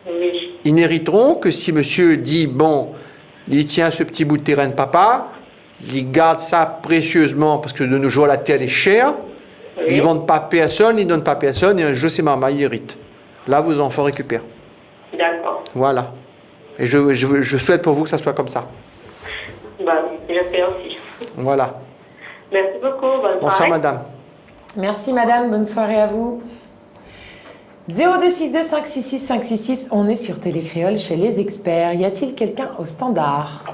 Speaker 10: Oui.
Speaker 5: Ils n'hériteront que si monsieur dit, bon, il tient ce petit bout de terrain de papa, il garde ça précieusement, parce que de nos jours, la terre est chère, ils ne vendent pas à personne, ils ne donnent pas à personne, et un jour, c'est maman, il hérite. Là, vos enfants récupèrent.
Speaker 10: D'accord.
Speaker 5: Voilà. Et je souhaite pour vous que ça soit comme ça.
Speaker 10: Bah, j'espère aussi.
Speaker 5: Voilà.
Speaker 10: Merci beaucoup, bonne soirée.
Speaker 5: Bonsoir, madame.
Speaker 4: Merci madame, bonne soirée à vous. 0262 566 566, on est sur Télécréole chez les experts. Y a-t-il quelqu'un au standard?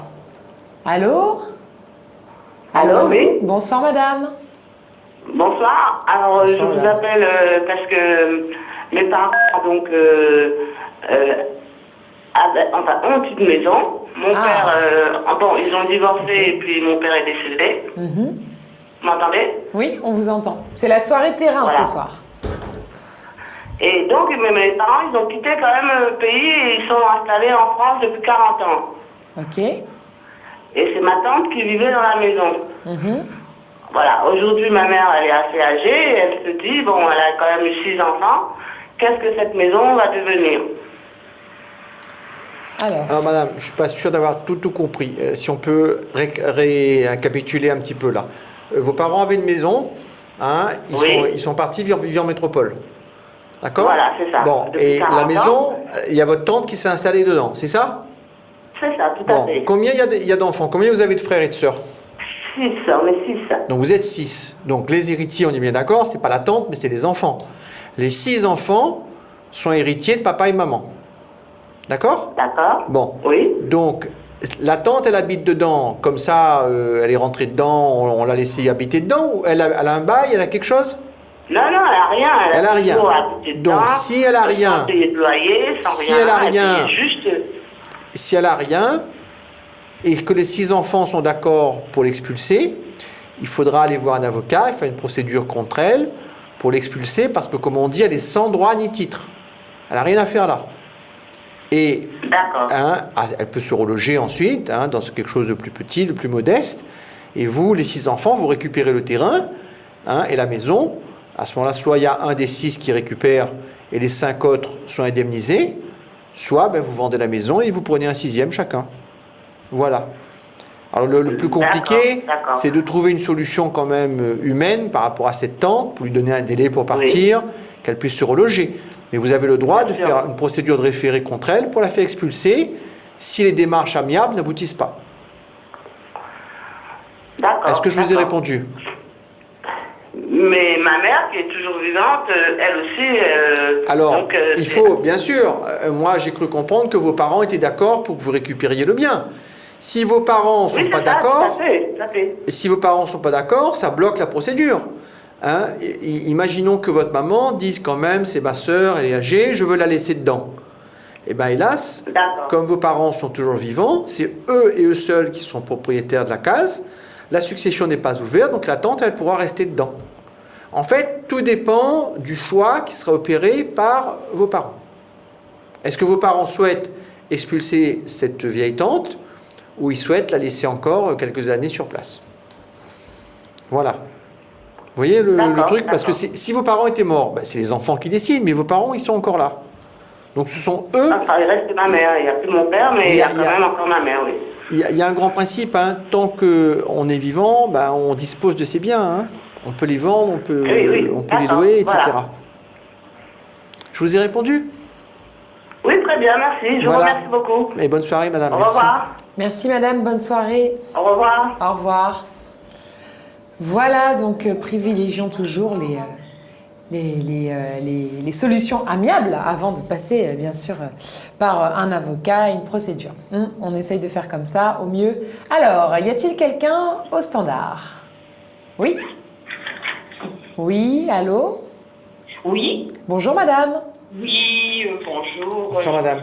Speaker 4: Allô?
Speaker 11: Allô, oui.
Speaker 4: Bonsoir madame.
Speaker 11: Bonsoir. Alors, je vous appelle parce que mes parents donc, ont une maison. Mon père, bon, ils ont divorcé et puis mon père est décédé. Vous m'entendez?
Speaker 4: Oui, on vous entend. C'est la soirée terrain ce soir.
Speaker 11: Et donc, mes parents, ils ont quitté quand même le pays et ils sont installés en France depuis 40 ans.
Speaker 4: Ok.
Speaker 11: Et c'est ma tante qui vivait dans la maison. Voilà, aujourd'hui, ma mère, elle est assez âgée et elle se dit, bon, elle a quand même eu 6 enfants, qu'est-ce que cette maison va devenir?
Speaker 5: Alors, madame, je ne suis pas sûr d'avoir tout compris. Si on peut récapituler un petit peu là. Vos parents avaient une maison, hein, ils sont partis vivre en métropole. D'accord?
Speaker 11: Voilà, c'est ça.
Speaker 5: Bon, et la maison, il y a votre tante qui s'est installée dedans, c'est ça?
Speaker 11: C'est ça, tout à fait.
Speaker 5: Combien il y a d'enfants? Combien vous avez de frères et de sœurs?
Speaker 11: 6, on est 6.
Speaker 5: Donc vous êtes 6. Donc les héritiers, on est bien d'accord, c'est pas la tante, mais c'est les enfants. Les 6 enfants sont héritiers de papa et maman. D'accord?
Speaker 11: D'accord.
Speaker 5: Bon.
Speaker 11: Oui.
Speaker 5: Donc la tante, elle habite dedans, comme ça, elle est rentrée dedans, on l'a laissée habiter dedans, ou elle a un bail, elle a quelque chose?
Speaker 11: Non, elle a rien.
Speaker 5: Elle a rien. Donc si elle a rien,
Speaker 11: sans payer de loyer, sans
Speaker 5: si
Speaker 11: rien,
Speaker 5: elle a rien,
Speaker 11: juste...
Speaker 5: si elle a rien, et que les 6 enfants sont d'accord pour l'expulser, il faudra aller voir un avocat, il faire une procédure contre elle pour l'expulser, parce que comme on dit, elle est sans droit ni titre. Elle n'a rien à faire là. Et elle peut se reloger ensuite dans quelque chose de plus petit, de plus modeste. Et vous, les 6 enfants, vous récupérez le terrain et la maison. À ce moment-là, soit il y a un des 6 qui récupère et les 5 autres sont indemnisés, soit vous vendez la maison et vous prenez un 6e chacun. Voilà. Alors le plus compliqué, c'est de trouver une solution quand même humaine par rapport à cette tante, pour lui donner un délai pour partir, qu'elle puisse se reloger. Mais vous avez le droit de faire une procédure de référé contre elle pour la faire expulser si les démarches amiables n'aboutissent pas. Est-ce que je vous ai répondu?
Speaker 11: Mais ma mère, qui est toujours vivante, elle aussi...
Speaker 5: Alors, il faut, bien sûr, moi j'ai cru comprendre que vos parents étaient d'accord pour que vous récupériez le bien. Si vos parents ne sont pas d'accord, si vos parents sont pas d'accord, ça bloque la procédure. Imaginons que votre maman dise quand même, c'est ma sœur, elle est âgée, je veux la laisser dedans. Eh bien hélas, comme vos parents sont toujours vivants, c'est eux et eux seuls qui sont propriétaires de la case, la succession n'est pas ouverte, donc la tante, elle pourra rester dedans. En fait, tout dépend du choix qui sera opéré par vos parents. Est-ce que vos parents souhaitent expulser cette vieille tante ou ils souhaitent la laisser encore quelques années sur place? Voilà. Vous voyez le truc? Parce que si vos parents étaient morts, c'est les enfants qui décident, mais vos parents, ils sont encore là. Donc ce sont eux...
Speaker 11: il reste ma mère, il n'y a plus mon père, mais il y a quand même encore ma mère, oui.
Speaker 5: Il y a un grand principe, tant qu'on est vivant, on dispose de ses biens. On peut les vendre, on peut les louer, etc. Voilà. Je vous ai répondu?
Speaker 11: Oui, très bien, merci. Je vous remercie beaucoup.
Speaker 5: Et bonne soirée, madame.
Speaker 11: Au revoir.
Speaker 4: Merci, madame. Bonne soirée.
Speaker 11: Au revoir.
Speaker 4: Au revoir. Voilà, donc privilégions toujours les solutions amiables avant de passer, bien sûr, par un avocat et une procédure. On essaye de faire comme ça, au mieux. Alors, y a-t-il quelqu'un au standard? Oui? Oui, allô?
Speaker 7: Oui.
Speaker 4: Bonjour madame.
Speaker 7: Oui, bonjour.
Speaker 5: Bonjour madame.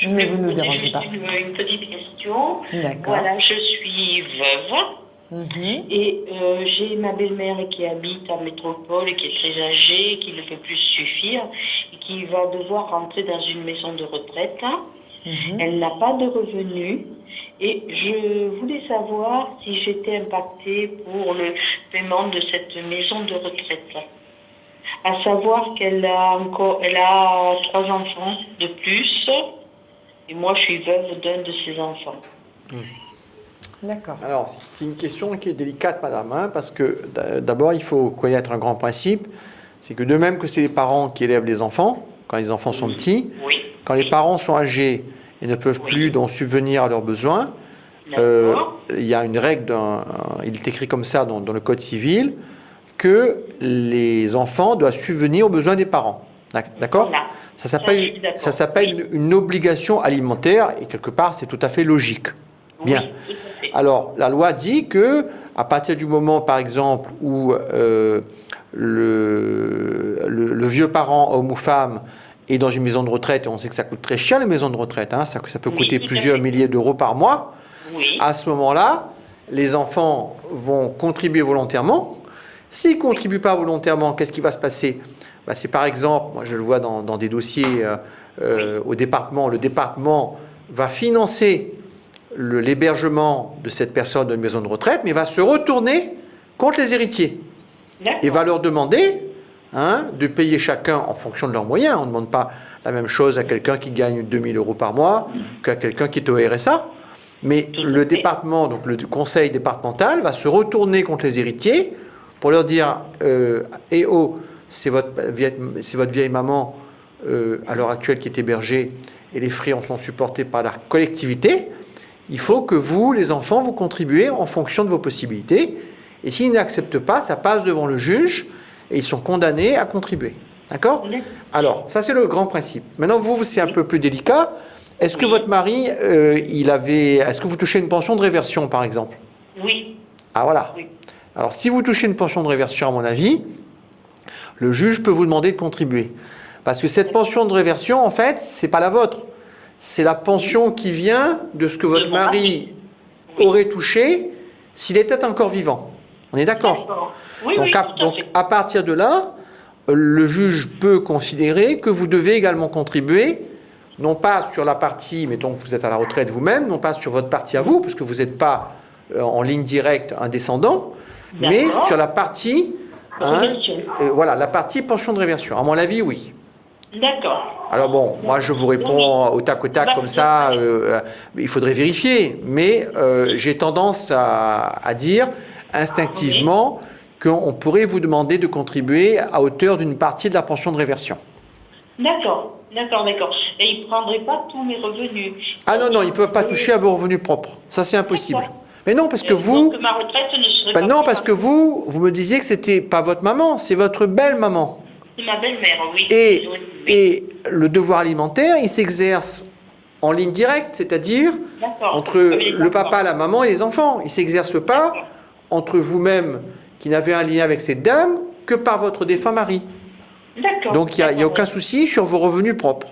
Speaker 4: Mais vous ne nous dérangez pas.
Speaker 7: Une petite question.
Speaker 4: D'accord.
Speaker 7: Voilà, je suis veuve. Et j'ai ma belle-mère qui habite en métropole et qui est très âgée, qui ne peut plus suffire et qui va devoir rentrer dans une maison de retraite. Elle n'a pas de revenus et je voulais savoir si j'étais impactée pour le paiement de cette maison de retraite. À savoir qu'elle a 3 enfants de plus et moi je suis veuve d'un de ses enfants.
Speaker 4: D'accord.
Speaker 5: Alors, c'est une question qui est délicate, madame, hein, parce que d'abord, il faut connaître un grand principe, c'est que de même que c'est les parents qui élèvent les enfants, quand les enfants sont petits, quand les parents sont âgés et ne peuvent plus donc subvenir à leurs besoins, il y a une règle, il est écrit comme ça dans le Code civil, que les enfants doivent subvenir aux besoins des parents. D'accord ? Ça s'appelle une obligation alimentaire et quelque part, c'est tout à fait logique. Bien. Alors, la loi dit que à partir du moment, par exemple, où le vieux parent, homme ou femme, est dans une maison de retraite, et on sait que ça coûte très cher les maisons de retraite, hein, ça peut coûter plusieurs milliers d'euros par mois, à ce moment-là, les enfants vont contribuer volontairement. S'ils ne contribuent pas volontairement, qu'est-ce qui va se passer ? C'est par exemple, moi je le vois dans des dossiers au département, le département va financer l'hébergement de cette personne dans une maison de retraite, mais va se retourner contre les héritiers et va leur demander de payer chacun en fonction de leurs moyens. On ne demande pas la même chose à quelqu'un qui gagne 2000 € par mois qu'à quelqu'un qui est au RSA. Mais le département, donc le conseil départemental, va se retourner contre les héritiers pour leur dire c'est votre vieille maman à l'heure actuelle qui est hébergée et les frais en sont supportés par la collectivité. Il faut que vous, les enfants, vous contribuez en fonction de vos possibilités. Et s'ils n'acceptent pas, ça passe devant le juge et ils sont condamnés à contribuer. D'accord ? Alors, ça c'est le grand principe. Maintenant, vous, c'est un peu plus délicat. Est-ce que votre mari, est-ce que vous touchez une pension de réversion, par exemple ?
Speaker 7: Oui.
Speaker 5: Ah, voilà. Oui. Alors, si vous touchez une pension de réversion, à mon avis, le juge peut vous demander de contribuer. Parce que cette pension de réversion, en fait, c'est pas la vôtre. C'est la pension qui vient de ce que votre mari aurait touché s'il était encore vivant. On est d'accord ? Donc, à partir de là, le juge peut considérer que vous devez également contribuer, non pas sur la partie, mettons que vous êtes à la retraite vous-même, non pas sur votre partie à vous, parce que vous n'êtes pas en ligne directe un descendant, mais sur la partie, la partie pension de réversion. À mon avis, oui.
Speaker 7: D'accord.
Speaker 5: Alors bon, moi je vous réponds au tac comme ça, il faudrait vérifier, mais j'ai tendance à dire instinctivement qu'on pourrait vous demander de contribuer à hauteur d'une partie de la pension de réversion.
Speaker 7: D'accord. Et ils ne prendraient pas tous mes revenus.
Speaker 5: Ah non, ils ne peuvent pas toucher à vos revenus propres. Ça c'est impossible. Mais non, parce que vous...
Speaker 7: Donc ma retraite ne serait pas...
Speaker 5: Non, parce que vous me disiez que c'était pas votre maman, c'est votre belle-maman.
Speaker 7: C'est ma belle-mère, oui.
Speaker 5: Et le devoir alimentaire, il s'exerce en ligne directe, c'est-à-dire entre le papa, la maman et les enfants. Il ne s'exerce pas entre vous-même, qui n'avez un lien avec cette dame, que par votre défunt mari.
Speaker 7: D'accord.
Speaker 5: Donc il n'y a aucun souci sur vos revenus propres.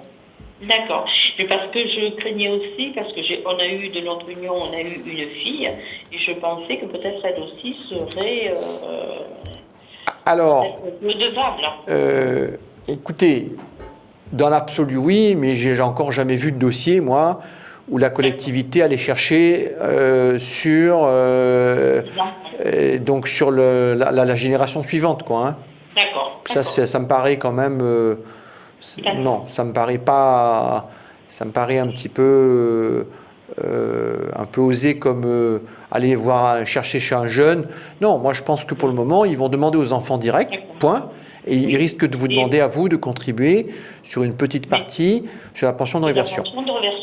Speaker 7: D'accord. Mais parce que je craignais aussi, parce que on a eu de notre union, on a eu une fille, et je pensais que peut-être elle aussi serait...
Speaker 5: Alors,
Speaker 7: redevable.
Speaker 5: Écoutez, dans l'absolu, oui, mais j'ai encore jamais vu de dossier, moi, où la collectivité allait chercher sur la génération suivante, quoi. Hein.
Speaker 7: D'accord.
Speaker 5: Ça me paraît quand même... non, ça me paraît pas... Ça me paraît un petit peu... un peu osé comme aller chercher chez un jeune. Non, moi je pense que pour le moment, ils vont demander aux enfants directs, point. Et ils risquent de vous demander à vous de contribuer sur une petite partie sur la pension de réversion.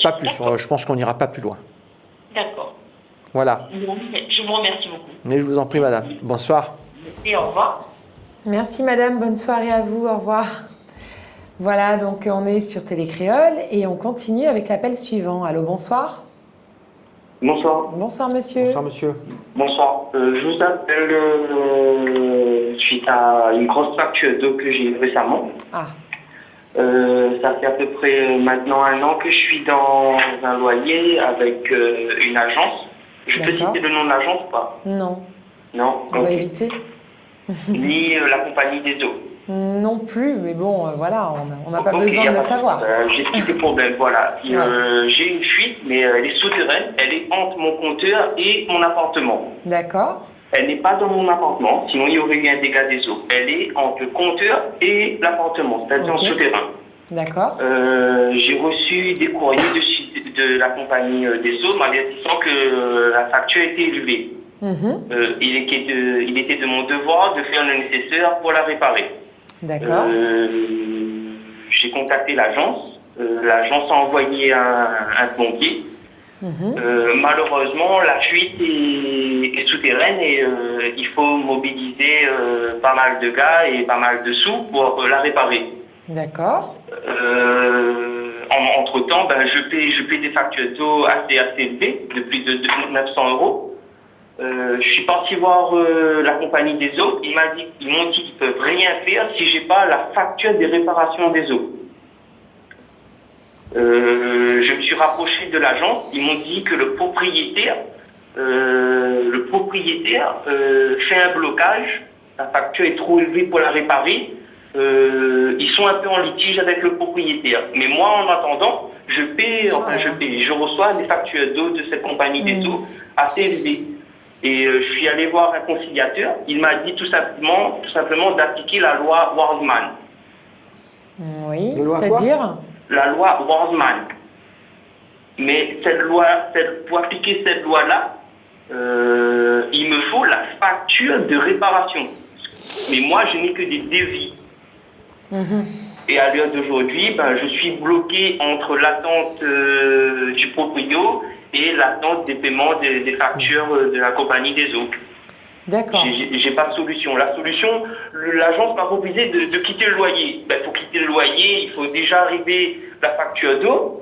Speaker 5: Pas plus, je pense qu'on n'ira pas plus loin.
Speaker 7: D'accord.
Speaker 5: Voilà.
Speaker 7: Je vous remercie beaucoup.
Speaker 5: Mais je vous en prie, madame. Bonsoir.
Speaker 7: Et au revoir.
Speaker 4: Merci madame, bonne soirée à vous, au revoir. Voilà, donc on est sur Télécréole et on continue avec l'appel suivant. Allô, bonsoir.
Speaker 12: Bonsoir.
Speaker 4: Bonsoir, monsieur.
Speaker 5: Bonsoir, monsieur.
Speaker 12: Bonsoir. Je vous appelle suite à une grosse facture d'eau que j'ai eue récemment.
Speaker 4: Ah.
Speaker 12: Ça fait à peu près maintenant 1 an que je suis dans un loyer avec une agence. Je peux citer le nom de l'agence ou pas?
Speaker 4: Non.
Speaker 12: Non.
Speaker 4: On va éviter.
Speaker 12: Ni la compagnie des eaux.
Speaker 4: Non plus, mais bon, voilà, on n'a pas besoin de le savoir.
Speaker 12: J'explique le problème, voilà. J'ai une fuite, mais elle est souterraine. Elle est entre mon compteur et mon appartement.
Speaker 4: D'accord.
Speaker 12: Elle n'est pas dans mon appartement, sinon il y aurait eu un dégât des eaux. Elle est entre le compteur et l'appartement, c'est-à-dire en souterrain.
Speaker 4: D'accord.
Speaker 12: J'ai reçu des courriers de la compagnie des eaux m'avertissant que la facture était élevée. Il était de mon devoir de faire le nécessaire pour la réparer.
Speaker 4: D'accord.
Speaker 12: J'ai contacté l'agence. L'agence a envoyé un pompier. Malheureusement, la fuite est souterraine et il faut mobiliser pas mal de gars et pas mal de sous pour la réparer.
Speaker 4: D'accord.
Speaker 12: Entre-temps, je paie des factures d'eau assez élevées, de plus de 900 €. Je suis parti voir la compagnie des eaux. Ils m'ont dit qu'ils ne peuvent rien faire si je n'ai pas la facture des réparations des eaux. Je me suis rapproché de l'agence. Ils m'ont dit que le propriétaire fait un blocage. La facture est trop élevée pour la réparer. Ils sont un peu en litige avec le propriétaire. Mais moi, en attendant, je reçois des factures d'eau de cette compagnie des eaux assez élevées. Et je suis allé voir un conciliateur. Il m'a dit tout simplement d'appliquer la loi Wardman.
Speaker 4: Oui, c'est-à-dire
Speaker 12: la loi Wardman. Mais pour appliquer cette loi-là, il me faut la facture de réparation. Mais moi, je n'ai que des devis. Et à l'heure d'aujourd'hui, je suis bloqué entre l'attente du proprio et l'attente des paiements des factures de la compagnie des eaux.
Speaker 4: D'accord.
Speaker 12: J'ai pas de solution. La solution, l'agence m'a proposé de quitter le loyer. Pour quitter le loyer, il faut déjà arriver la facture d'eau.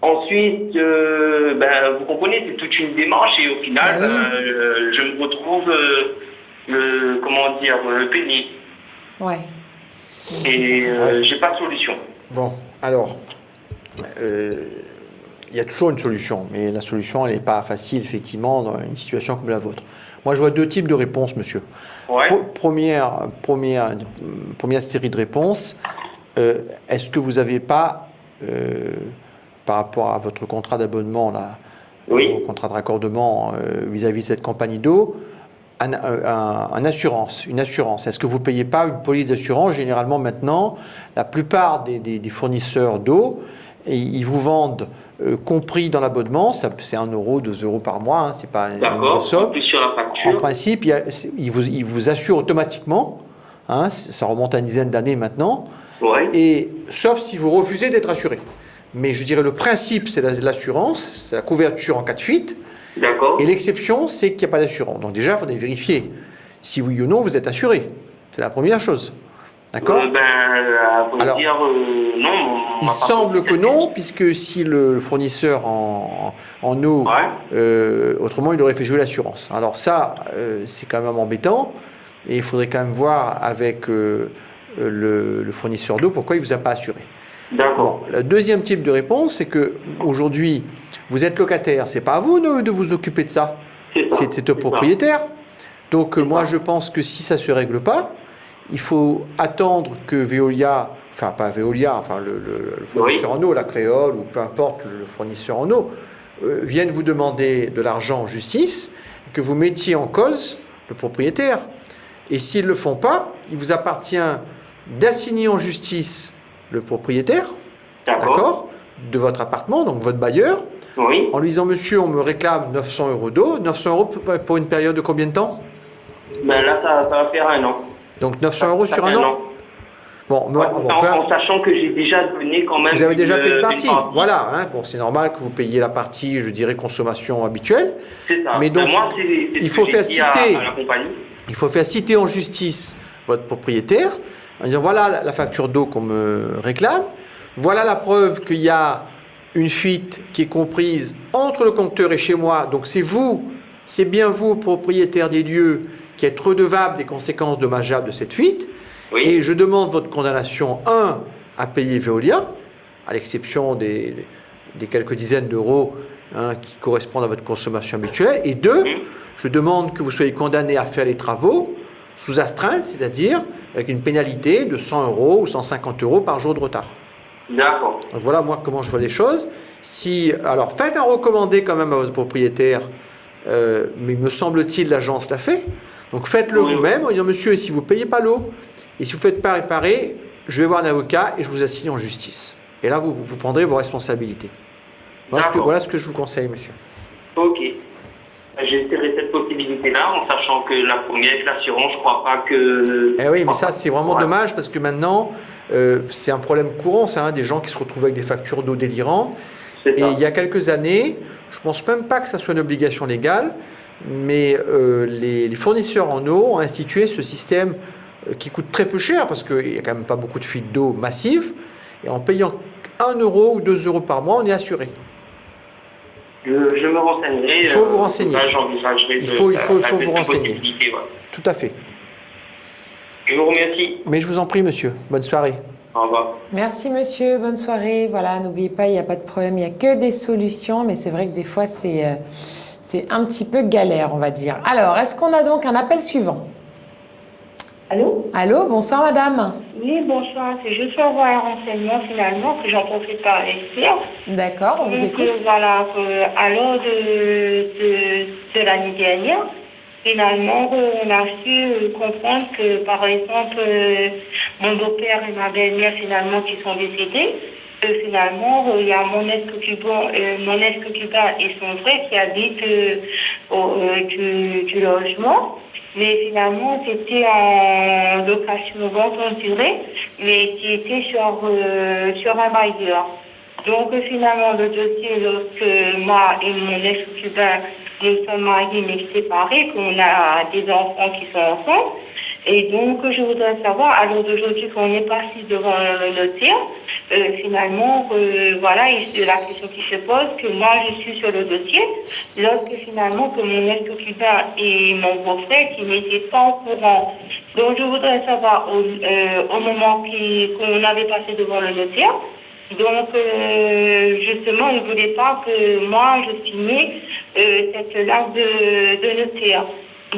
Speaker 12: Ensuite, vous comprenez, c'est toute une démarche et au final, je me retrouve, peiné.
Speaker 4: Ouais.
Speaker 12: Et j'ai pas de solution.
Speaker 5: Bon, alors, il y a toujours une solution, mais la solution, elle n'est pas facile, effectivement, dans une situation comme la vôtre. Moi, je vois 2 types de réponses, monsieur.
Speaker 12: Ouais.
Speaker 5: Première série de réponses, est-ce que vous n'avez pas, par rapport à votre contrat d'abonnement, votre contrat de raccordement vis-à-vis de cette compagnie d'eau, une assurance. Est-ce que vous ne payez pas une police d'assurance? Généralement, maintenant, la plupart des fournisseurs d'eau, ils vous vendent compris dans l'abonnement, c'est 1 €, 2 € par mois, c'est pas une somme.
Speaker 12: Plus sur la facture.
Speaker 5: En principe, ils vous assurent automatiquement, ça remonte à une dizaine d'années maintenant, et sauf si vous refusez d'être assuré. Mais je dirais le principe, c'est l'assurance, c'est la couverture en cas de fuite. Et l'exception, c'est qu'il n'y a pas d'assurance. Donc déjà, il faudrait vérifier si oui ou non vous êtes assuré. C'est la première chose. D'accord
Speaker 12: Alors, non.
Speaker 5: Il semble que non, puisque si le fournisseur en eau, autrement, il aurait fait jouer l'assurance. Alors ça, c'est quand même embêtant. Et il faudrait quand même voir avec le fournisseur d'eau pourquoi il ne vous a pas assuré.
Speaker 12: D'accord.
Speaker 5: Bon, le deuxième type de réponse, c'est qu'aujourd'hui, vous êtes locataire. Ce n'est pas à vous de vous occuper de ça. C'est au propriétaire. Donc moi, je pense que si ça ne se règle pas, il faut attendre que Veolia, enfin pas Veolia, enfin le fournisseur en eau, la Créole ou peu importe le fournisseur en eau, vienne vous demander de l'argent en justice, et que vous mettiez en cause le propriétaire. Et s'ils ne le font pas, il vous appartient d'assigner en justice le propriétaire, d'accord, de votre appartement, donc votre bailleur, en lui disant, monsieur, on me réclame 900 € d'eau. 900 € pour une période de combien de temps?
Speaker 12: Là, ça va faire 1 an.
Speaker 5: Donc 900 € sur 1 an.
Speaker 12: En sachant que j'ai déjà donné quand même.
Speaker 5: Vous avez déjà payé une partie. Voilà, c'est normal que vous payiez la partie, je dirais, consommation habituelle.
Speaker 12: C'est ça.
Speaker 5: Mais donc,
Speaker 12: moi,
Speaker 5: il faut faire citer en justice votre propriétaire en disant voilà la facture d'eau qu'on me réclame, voilà la preuve qu'il y a une fuite qui est comprise entre le compteur et chez moi, donc c'est bien vous, propriétaire des lieux, qui êtes redevable des conséquences dommageables de cette fuite.
Speaker 12: Oui.
Speaker 5: Et je demande votre condamnation, 1, à payer Veolia, à l'exception des quelques dizaines d'euros qui correspondent à votre consommation habituelle. Et 2, je demande que vous soyez condamné à faire les travaux sous astreinte, c'est-à-dire avec une pénalité de 100 euros ou 150 euros par jour de retard.
Speaker 12: D'accord.
Speaker 5: Donc voilà moi comment je vois les choses. Alors faites un recommandé quand même à votre propriétaire, mais me semble-t-il l'agence l'a fait. Donc faites-le vous-même en disant monsieur, si vous ne payez pas l'eau, et si vous ne faites pas réparer, je vais voir un avocat et je vous assigne en justice. Et là, vous prendrez vos responsabilités. Voilà ce que je vous conseille, monsieur.
Speaker 12: Ok. J'essaierai cette possibilité-là, en sachant que la première, l'assurance, je ne crois pas que...
Speaker 5: Eh oui, mais ça, c'est vraiment dommage, parce que maintenant, c'est un problème courant, ça, des gens qui se retrouvent avec des factures d'eau délirantes. Et il y a quelques années, je ne pense même pas que ça soit une obligation légale, mais les fournisseurs en eau ont institué ce système qui coûte très peu cher, parce qu'il n'y a quand même pas beaucoup de fuites d'eau massives, et en payant 1 euro ou 2 euros par mois, on est assuré.
Speaker 12: Je me renseignerai.
Speaker 5: Il faut vous renseigner. Il faut vous renseigner.
Speaker 12: Ouais.
Speaker 5: Tout à fait.
Speaker 12: Je vous remercie.
Speaker 5: Mais je vous en prie, monsieur. Bonne soirée.
Speaker 12: Au revoir.
Speaker 4: Merci, monsieur. Bonne soirée. Voilà, n'oubliez pas, il n'y a pas de problème. Il n'y a que des solutions, mais c'est vrai que des fois, c'est un petit peu galère, on va dire. Alors, est-ce qu'on a donc un appel suivant?
Speaker 7: Allô?
Speaker 4: Allô, bonsoir, madame.
Speaker 7: Oui, bonsoir. C'est juste pour avoir un renseignement, finalement, que j'en profite par l'expert.
Speaker 4: D'accord, on vous écoute.
Speaker 7: Voilà, à l'heure de l'année dernière, finalement, on a su comprendre que, par exemple, mon beau-père et ma belle-mère, finalement, qui sont décédés, finalement, il y a mon ex-occupant et son frère qui habitent du logement. Mais finalement, c'était en location vente en durée, mais qui était sur un bailleur. Donc finalement, le dossier, lorsque moi et mon ex-occupant, nous sommes mariés mais séparés, qu'on a des enfants qui sont ensemble. Et donc, je voudrais savoir, à l'heure d'aujourd'hui, qu'on est parti devant le notaire, finalement, voilà, la question qui se pose, que moi, je suis sur le dossier, lorsque finalement, que mon ex-occupant et mon beau-frère, qui n'étaient pas au courant. Donc, je voudrais savoir, au moment qu'on avait passé devant le notaire, donc, justement, on ne voulait pas que moi, je signais cette lave de notaire.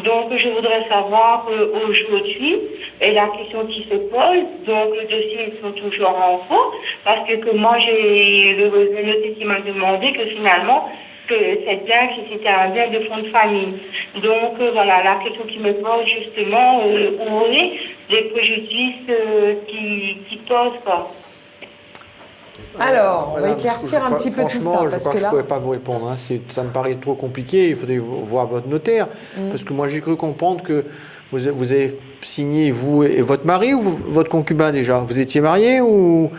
Speaker 7: Donc, je voudrais savoir aujourd'hui, la question qui se pose, donc le dossier sont toujours en cours, parce que moi, j'ai le notaire qui m'a demandé que finalement, que cette bien, c'était un bien de fonds de famille. Donc, voilà, la question qui me pose justement, où est les préjudices qui posent, quoi.
Speaker 4: Alors, on va éclaircir un petit peu tout ça.
Speaker 5: Parce que je ne pourrais pas vous répondre. Hein. Ça me paraît trop compliqué. Il faudrait voir votre notaire. Parce que moi, j'ai cru comprendre que vous avez signé, vous et votre mari ou votre concubin déjà? Vous étiez mariés ou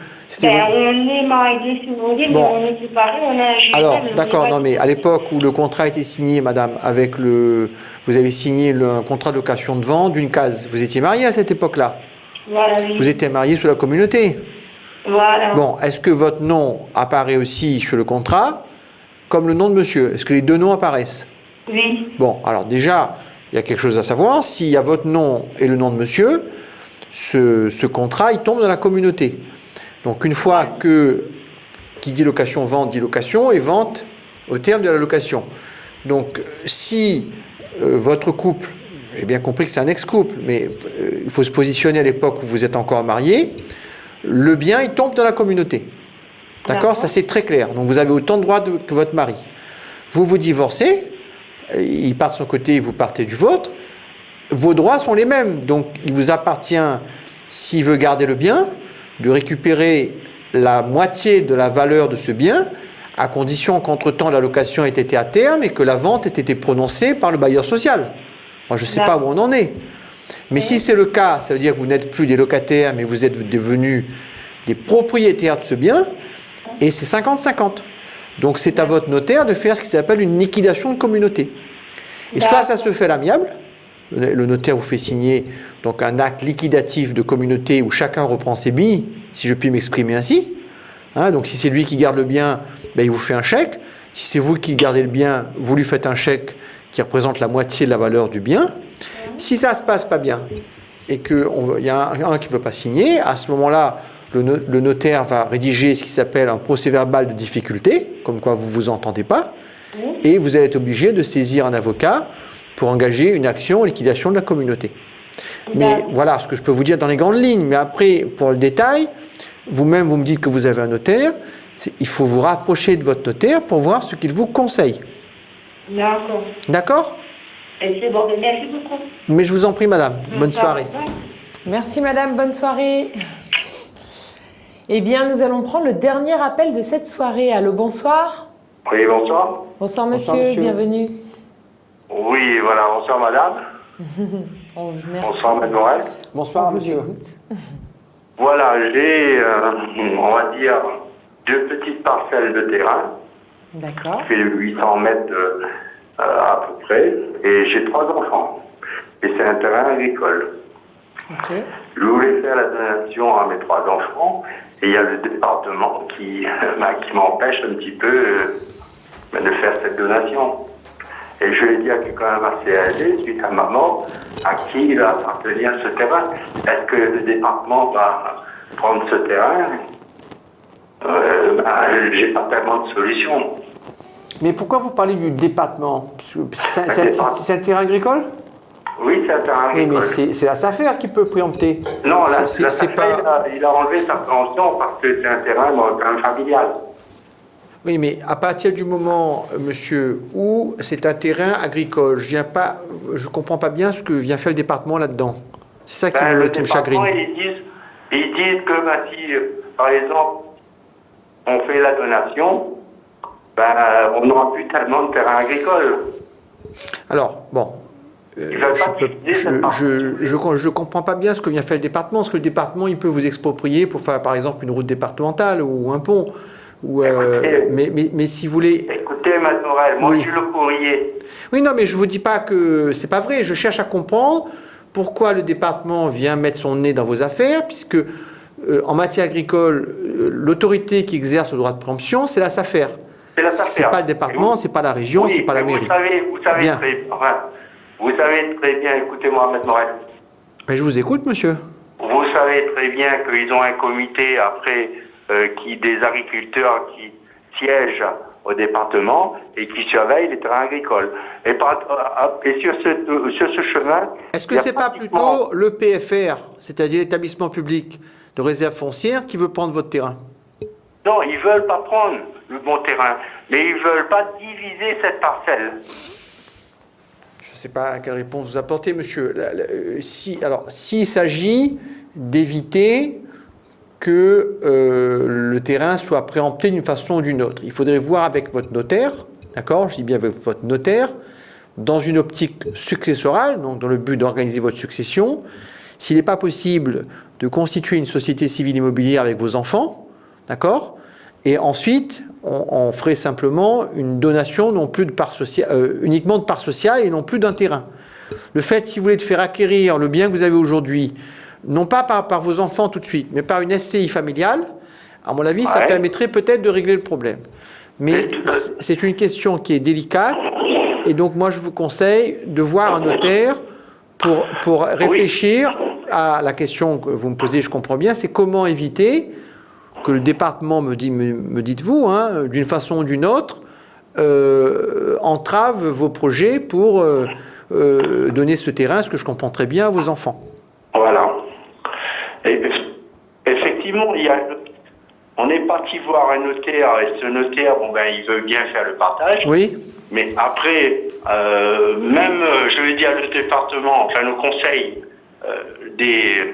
Speaker 7: on est mariés, si vous voulez, mais on est séparés. On a un juge.
Speaker 5: Alors, d'accord, non, mais à l'époque où le contrat a été signé, madame, vous avez signé un contrat de location de vente d'une case. Vous étiez mariés à cette époque-là?
Speaker 7: Voilà, oui.
Speaker 5: Vous étiez mariés sous la communauté?
Speaker 7: Voilà.
Speaker 5: Bon, est-ce que votre nom apparaît aussi sur le contrat comme le nom de monsieur? Est-ce que les deux noms apparaissent?
Speaker 7: Oui.
Speaker 5: Bon, alors déjà, il y a quelque chose à savoir. S'il y a votre nom et le nom de monsieur, ce contrat, il tombe dans la communauté. Donc une fois qui dit location, vente, dit location, et vente au terme de la location. Donc si votre couple, j'ai bien compris que c'est un ex-couple, mais il faut se positionner à l'époque où vous êtes encore mariés, le bien, il tombe dans la communauté. D'accord? Ça, c'est très clair. Donc, vous avez autant de droits que votre mari. Vous vous divorcez, il part de son côté, vous partez du vôtre. Vos droits sont les mêmes. Donc, il vous appartient, s'il veut garder le bien, de récupérer la moitié de la valeur de ce bien, à condition qu'entre-temps, la location ait été à terme et que la vente ait été prononcée par le bailleur social. Moi, je ne sais pas où on en est. Mais si c'est le cas, ça veut dire que vous n'êtes plus des locataires, mais vous êtes devenus des propriétaires de ce bien, et c'est 50-50. Donc c'est à votre notaire de faire ce qui s'appelle une liquidation de communauté. Et soit ça se fait à l'amiable, le notaire vous fait signer donc un acte liquidatif de communauté où chacun reprend ses billes, si je puis m'exprimer ainsi. Hein, donc si c'est lui qui garde le bien, ben, il vous fait un chèque. Si c'est vous qui gardez le bien, vous lui faites un chèque qui représente la moitié de la valeur du bien. Si ça se passe pas bien et qu'il y a un qui ne veut pas signer, à ce moment-là, le notaire va rédiger ce qui s'appelle un procès-verbal de difficulté, comme quoi vous ne vous entendez pas, et vous allez être obligé de saisir un avocat pour engager une action en liquidation de la communauté. Mais voilà ce que je peux vous dire dans les grandes lignes. Mais après, pour le détail, vous-même, vous me dites que vous avez un notaire. Il faut vous rapprocher de votre notaire pour voir ce qu'il vous conseille.
Speaker 10: D'accord.
Speaker 5: D'accord ?
Speaker 10: Et c'est bon, merci beaucoup.
Speaker 5: Mais je vous en prie, madame. Bonne soirée.
Speaker 4: Merci, madame. Bonne soirée. Eh bien, nous allons prendre le dernier appel de cette soirée. Allô, bonsoir.
Speaker 13: Oui, bonsoir.
Speaker 4: Bonsoir, monsieur. Bienvenue.
Speaker 13: Oui, voilà. Bonsoir, madame.
Speaker 4: Merci.
Speaker 13: Bonsoir, Mme Morel.
Speaker 5: Bonsoir, monsieur.
Speaker 13: Voilà, j'ai, on va dire, 2 petites parcelles de terrain.
Speaker 4: D'accord.
Speaker 13: Qui fait 800 mètres à peu près. Et j'ai 3 enfants. Et c'est un terrain agricole.
Speaker 4: Ok.
Speaker 13: Je voulais faire la donation à mes 3 enfants. Et il y a le département qui m'empêche un petit peu de faire cette donation. Et je lui ai dit qu'il est quand même assez âgé, suite à ma mort, à qui il va appartenir ce terrain. Est-ce que le département va prendre ce terrain? J'ai pas tellement de solutions.
Speaker 5: Mais pourquoi vous parlez du département? C'est un terrain agricole?
Speaker 13: Oui, c'est un terrain agricole.
Speaker 5: Oui, mais c'est la SAFER qui peut préempter.
Speaker 13: Non, la SAFER, il a enlevé sa préemption parce que c'est un terrain familial.
Speaker 5: Oui, mais à partir du moment, monsieur, où c'est un terrain agricole, je ne comprends pas bien ce que vient faire le département là-dedans. C'est ça qui me chagrine.
Speaker 13: Ils disent que si, par exemple, on fait la donation, on n'aura plus tellement de terrain agricole.
Speaker 5: Alors, bon, je ne comprends pas bien ce que vient faire le département, parce que le département, il peut vous exproprier pour faire, par exemple, une route départementale ou un pont. Mais si vous voulez...
Speaker 13: Écoutez, Mme Morel, moi je suis le courrier.
Speaker 5: Oui, non, mais je ne vous dis pas que c'est pas vrai. Je cherche à comprendre pourquoi le département vient mettre son nez dans vos affaires, puisque en matière agricole, l'autorité qui exerce le droit de préemption, c'est la SAFER.
Speaker 13: C'est la SAFER.
Speaker 5: C'est pas le département, c'est pas la région, c'est pas la mairie.
Speaker 13: Vous savez très bien, écoutez-moi, Mme Morel.
Speaker 5: Mais je vous écoute, monsieur.
Speaker 13: Vous savez très bien qu'ils ont un comité après... des agriculteurs qui siègent au département et qui surveillent les terrains agricoles. Et sur ce chemin...
Speaker 5: Est-ce que ce n'est pas plutôt le PFR, c'est-à-dire l'établissement public de réserve foncière, qui veut prendre votre terrain?
Speaker 13: Non, ils ne veulent pas prendre le bon terrain, mais ils ne veulent pas diviser cette parcelle.
Speaker 5: Je ne sais pas quelle réponse vous apportez, monsieur. S'il s'agit d'éviter que le terrain soit préempté d'une façon ou d'une autre. Il faudrait voir avec votre notaire, d'accord, je dis bien avec votre notaire, dans une optique successorale, donc dans le but d'organiser votre succession, s'il n'est pas possible de constituer une société civile immobilière avec vos enfants, d'accord, et ensuite, on ferait simplement une donation non plus de part sociale, uniquement de part sociale et non plus d'un terrain. Le fait, si vous voulez, de faire acquérir le bien que vous avez aujourd'hui, non pas par vos enfants tout de suite, mais par une SCI familiale, à mon avis, ça permettrait peut-être de régler le problème. Mais c'est une question qui est délicate, et donc moi je vous conseille de voir un notaire pour réfléchir à la question que vous me posez, je comprends bien, c'est comment éviter que le département, me dites-vous, d'une façon ou d'une autre, entrave vos projets pour donner ce terrain, ce que je comprends très bien, à vos enfants.
Speaker 13: Voilà. Et effectivement, on est parti voir un notaire, et ce notaire, il veut bien faire le partage.
Speaker 5: Oui.
Speaker 13: Mais après, même, je vais dire, le département, au conseil des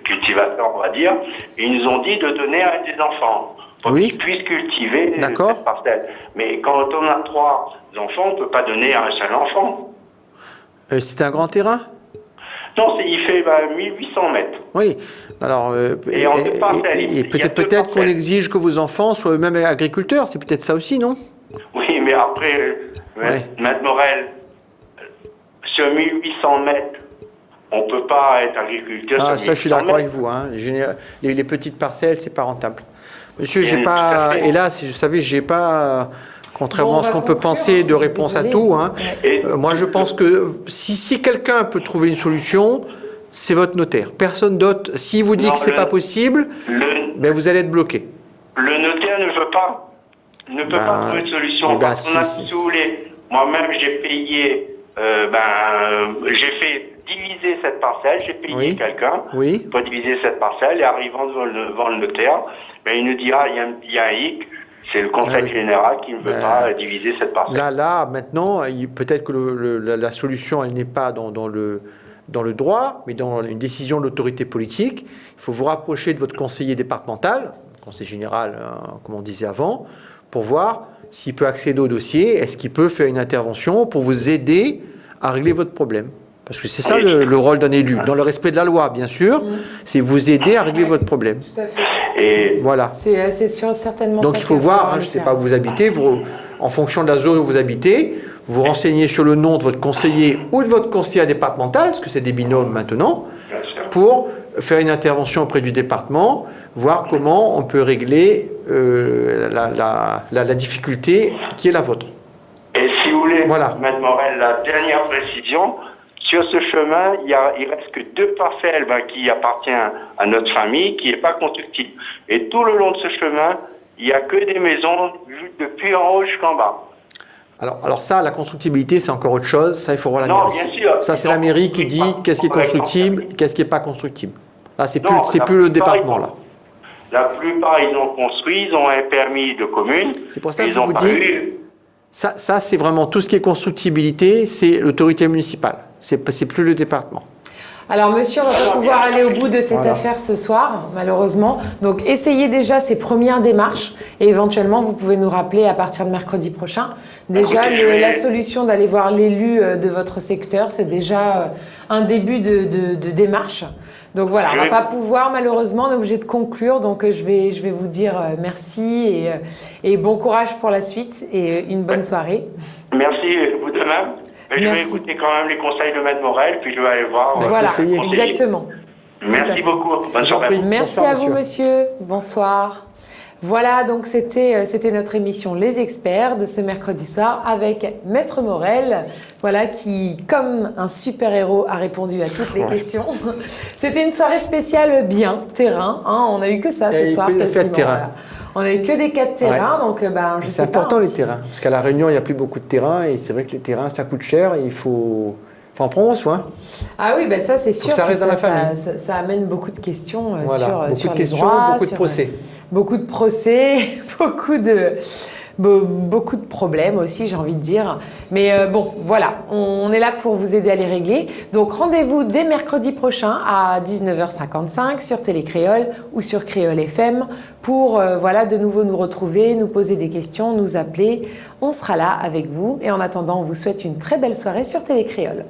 Speaker 13: cultivateurs, on va dire, ils nous ont dit de donner à des enfants pour qu'ils puissent cultiver cette parcelle. Mais quand on a 3 enfants, on ne peut pas donner à un seul enfant.
Speaker 5: C'est un grand terrain ?
Speaker 13: Non, il fait 1800 mètres.
Speaker 5: Oui, alors et peut-être qu'on exige que vos enfants soient eux-mêmes agriculteurs, c'est peut-être ça aussi, non?
Speaker 13: Oui, mais après, Mme Morel, sur 1800 mètres, On ne peut pas être agriculteur.
Speaker 5: Ah, ça, je suis d'accord avec vous. Hein. Les petites parcelles, c'est pas rentable. Monsieur, j'ai pas. Hélas, vous savez, j'ai pas. Contrairement à ce qu'on peut penser, de réponse à tout. Hein. Moi, je pense que si quelqu'un peut trouver une solution, c'est votre notaire. Personne d'autre. S'il vous dit que c'est pas possible, ben vous allez être bloqué.
Speaker 13: Le notaire ne veut pas. Ne peut pas trouver une solution. Si vous voulez, moi-même, j'ai payé. J'ai fait diviser cette parcelle. J'ai payé quelqu'un pour diviser cette parcelle. Et arrivant devant le notaire, il nous dira il y a un hic. C'est le conseil général qui ne veut pas diviser cette parcelle. Là, maintenant, peut-être que la solution, elle n'est pas dans le droit, mais dans une décision de l'autorité politique. Il faut vous rapprocher de votre conseiller départemental, conseil général, comme on disait avant, pour voir s'il peut accéder au dossier, est-ce qu'il peut faire une intervention pour vous aider à régler votre problème. Parce que c'est ça le rôle d'un élu, dans le respect de la loi, bien sûr, c'est vous aider à régler votre problème.
Speaker 4: Tout à fait.
Speaker 5: Et voilà.
Speaker 4: C'est certainement
Speaker 5: donc
Speaker 4: ça.
Speaker 5: Il faut voir, je ne sais pas où vous habitez, en fonction de la zone où vous habitez, vous renseignez sur le nom de votre conseiller ou de votre conseiller départemental, parce que c'est des binômes maintenant, pour faire une intervention auprès du département, voir comment on peut régler la difficulté qui est la vôtre.
Speaker 13: Et si vous voulez, Mme Morel, la dernière précision, sur ce chemin, il reste que 2 parcelles qui appartiennent à notre famille, qui n'est pas constructible. Et tout le long de ce chemin, il n'y a que des maisons depuis en haut jusqu'en bas.
Speaker 5: Alors ça, la constructibilité, c'est encore autre chose. Ça, il faut voir la mairie.
Speaker 13: Bien sûr.
Speaker 5: Ça, c'est la mairie qui dit qu'est-ce qui est constructible, qu'est-ce qui n'est pas constructible. Là, c'est plus le département, là.
Speaker 13: La plupart, ils ont construit, ils ont un permis de commune.
Speaker 5: C'est pour ça que je vous dis... Ça, c'est vraiment tout ce qui est constructibilité, c'est l'autorité municipale. C'est plus le département.
Speaker 4: Alors, monsieur, on va pas pouvoir aller au bout de cette affaire ce soir, malheureusement. Donc, essayez déjà ces premières démarches et éventuellement, vous pouvez nous rappeler à partir de mercredi prochain. Déjà, la solution d'aller voir l'élu de votre secteur, c'est déjà un début de démarche. Donc voilà, on ne va pas pouvoir, malheureusement, on est obligé de conclure. Donc je vais vous dire merci et bon courage pour la suite et une bonne soirée.
Speaker 13: Merci, vous de même. Je vais écouter quand même les conseils de Mme Morel, puis je vais aller voir.
Speaker 4: Voilà, exactement.
Speaker 13: Merci beaucoup. Bonne soirée.
Speaker 4: Merci à vous, monsieur. Bonsoir. Voilà, donc c'était notre émission Les Experts de ce mercredi soir avec Maître Morel, voilà, qui, comme un super-héros, a répondu à toutes les questions. C'était une soirée spéciale bien, terrain, hein, on n'a eu que ça ce soir. Quasiment, voilà. On n'a eu que des cas de terrain, donc je sais pas.
Speaker 5: C'est important les terrains, parce qu'à La Réunion, il n'y a plus beaucoup de terrains, et c'est vrai que les terrains, ça coûte cher, et il faut en prendre soin.
Speaker 4: Ah oui, ben ça c'est sûr.
Speaker 5: Ça reste dans la famille.
Speaker 4: Ça amène beaucoup de questions
Speaker 5: sur
Speaker 4: les droits,
Speaker 5: beaucoup de procès.
Speaker 4: Beaucoup de procès, beaucoup de problèmes aussi, j'ai envie de dire. Mais bon, voilà, on est là pour vous aider à les régler. Donc rendez-vous dès mercredi prochain à 19h55 sur Télécréole ou sur Créole FM pour de nouveau nous retrouver, nous poser des questions, nous appeler. On sera là avec vous. Et en attendant, on vous souhaite une très belle soirée sur Télécréole.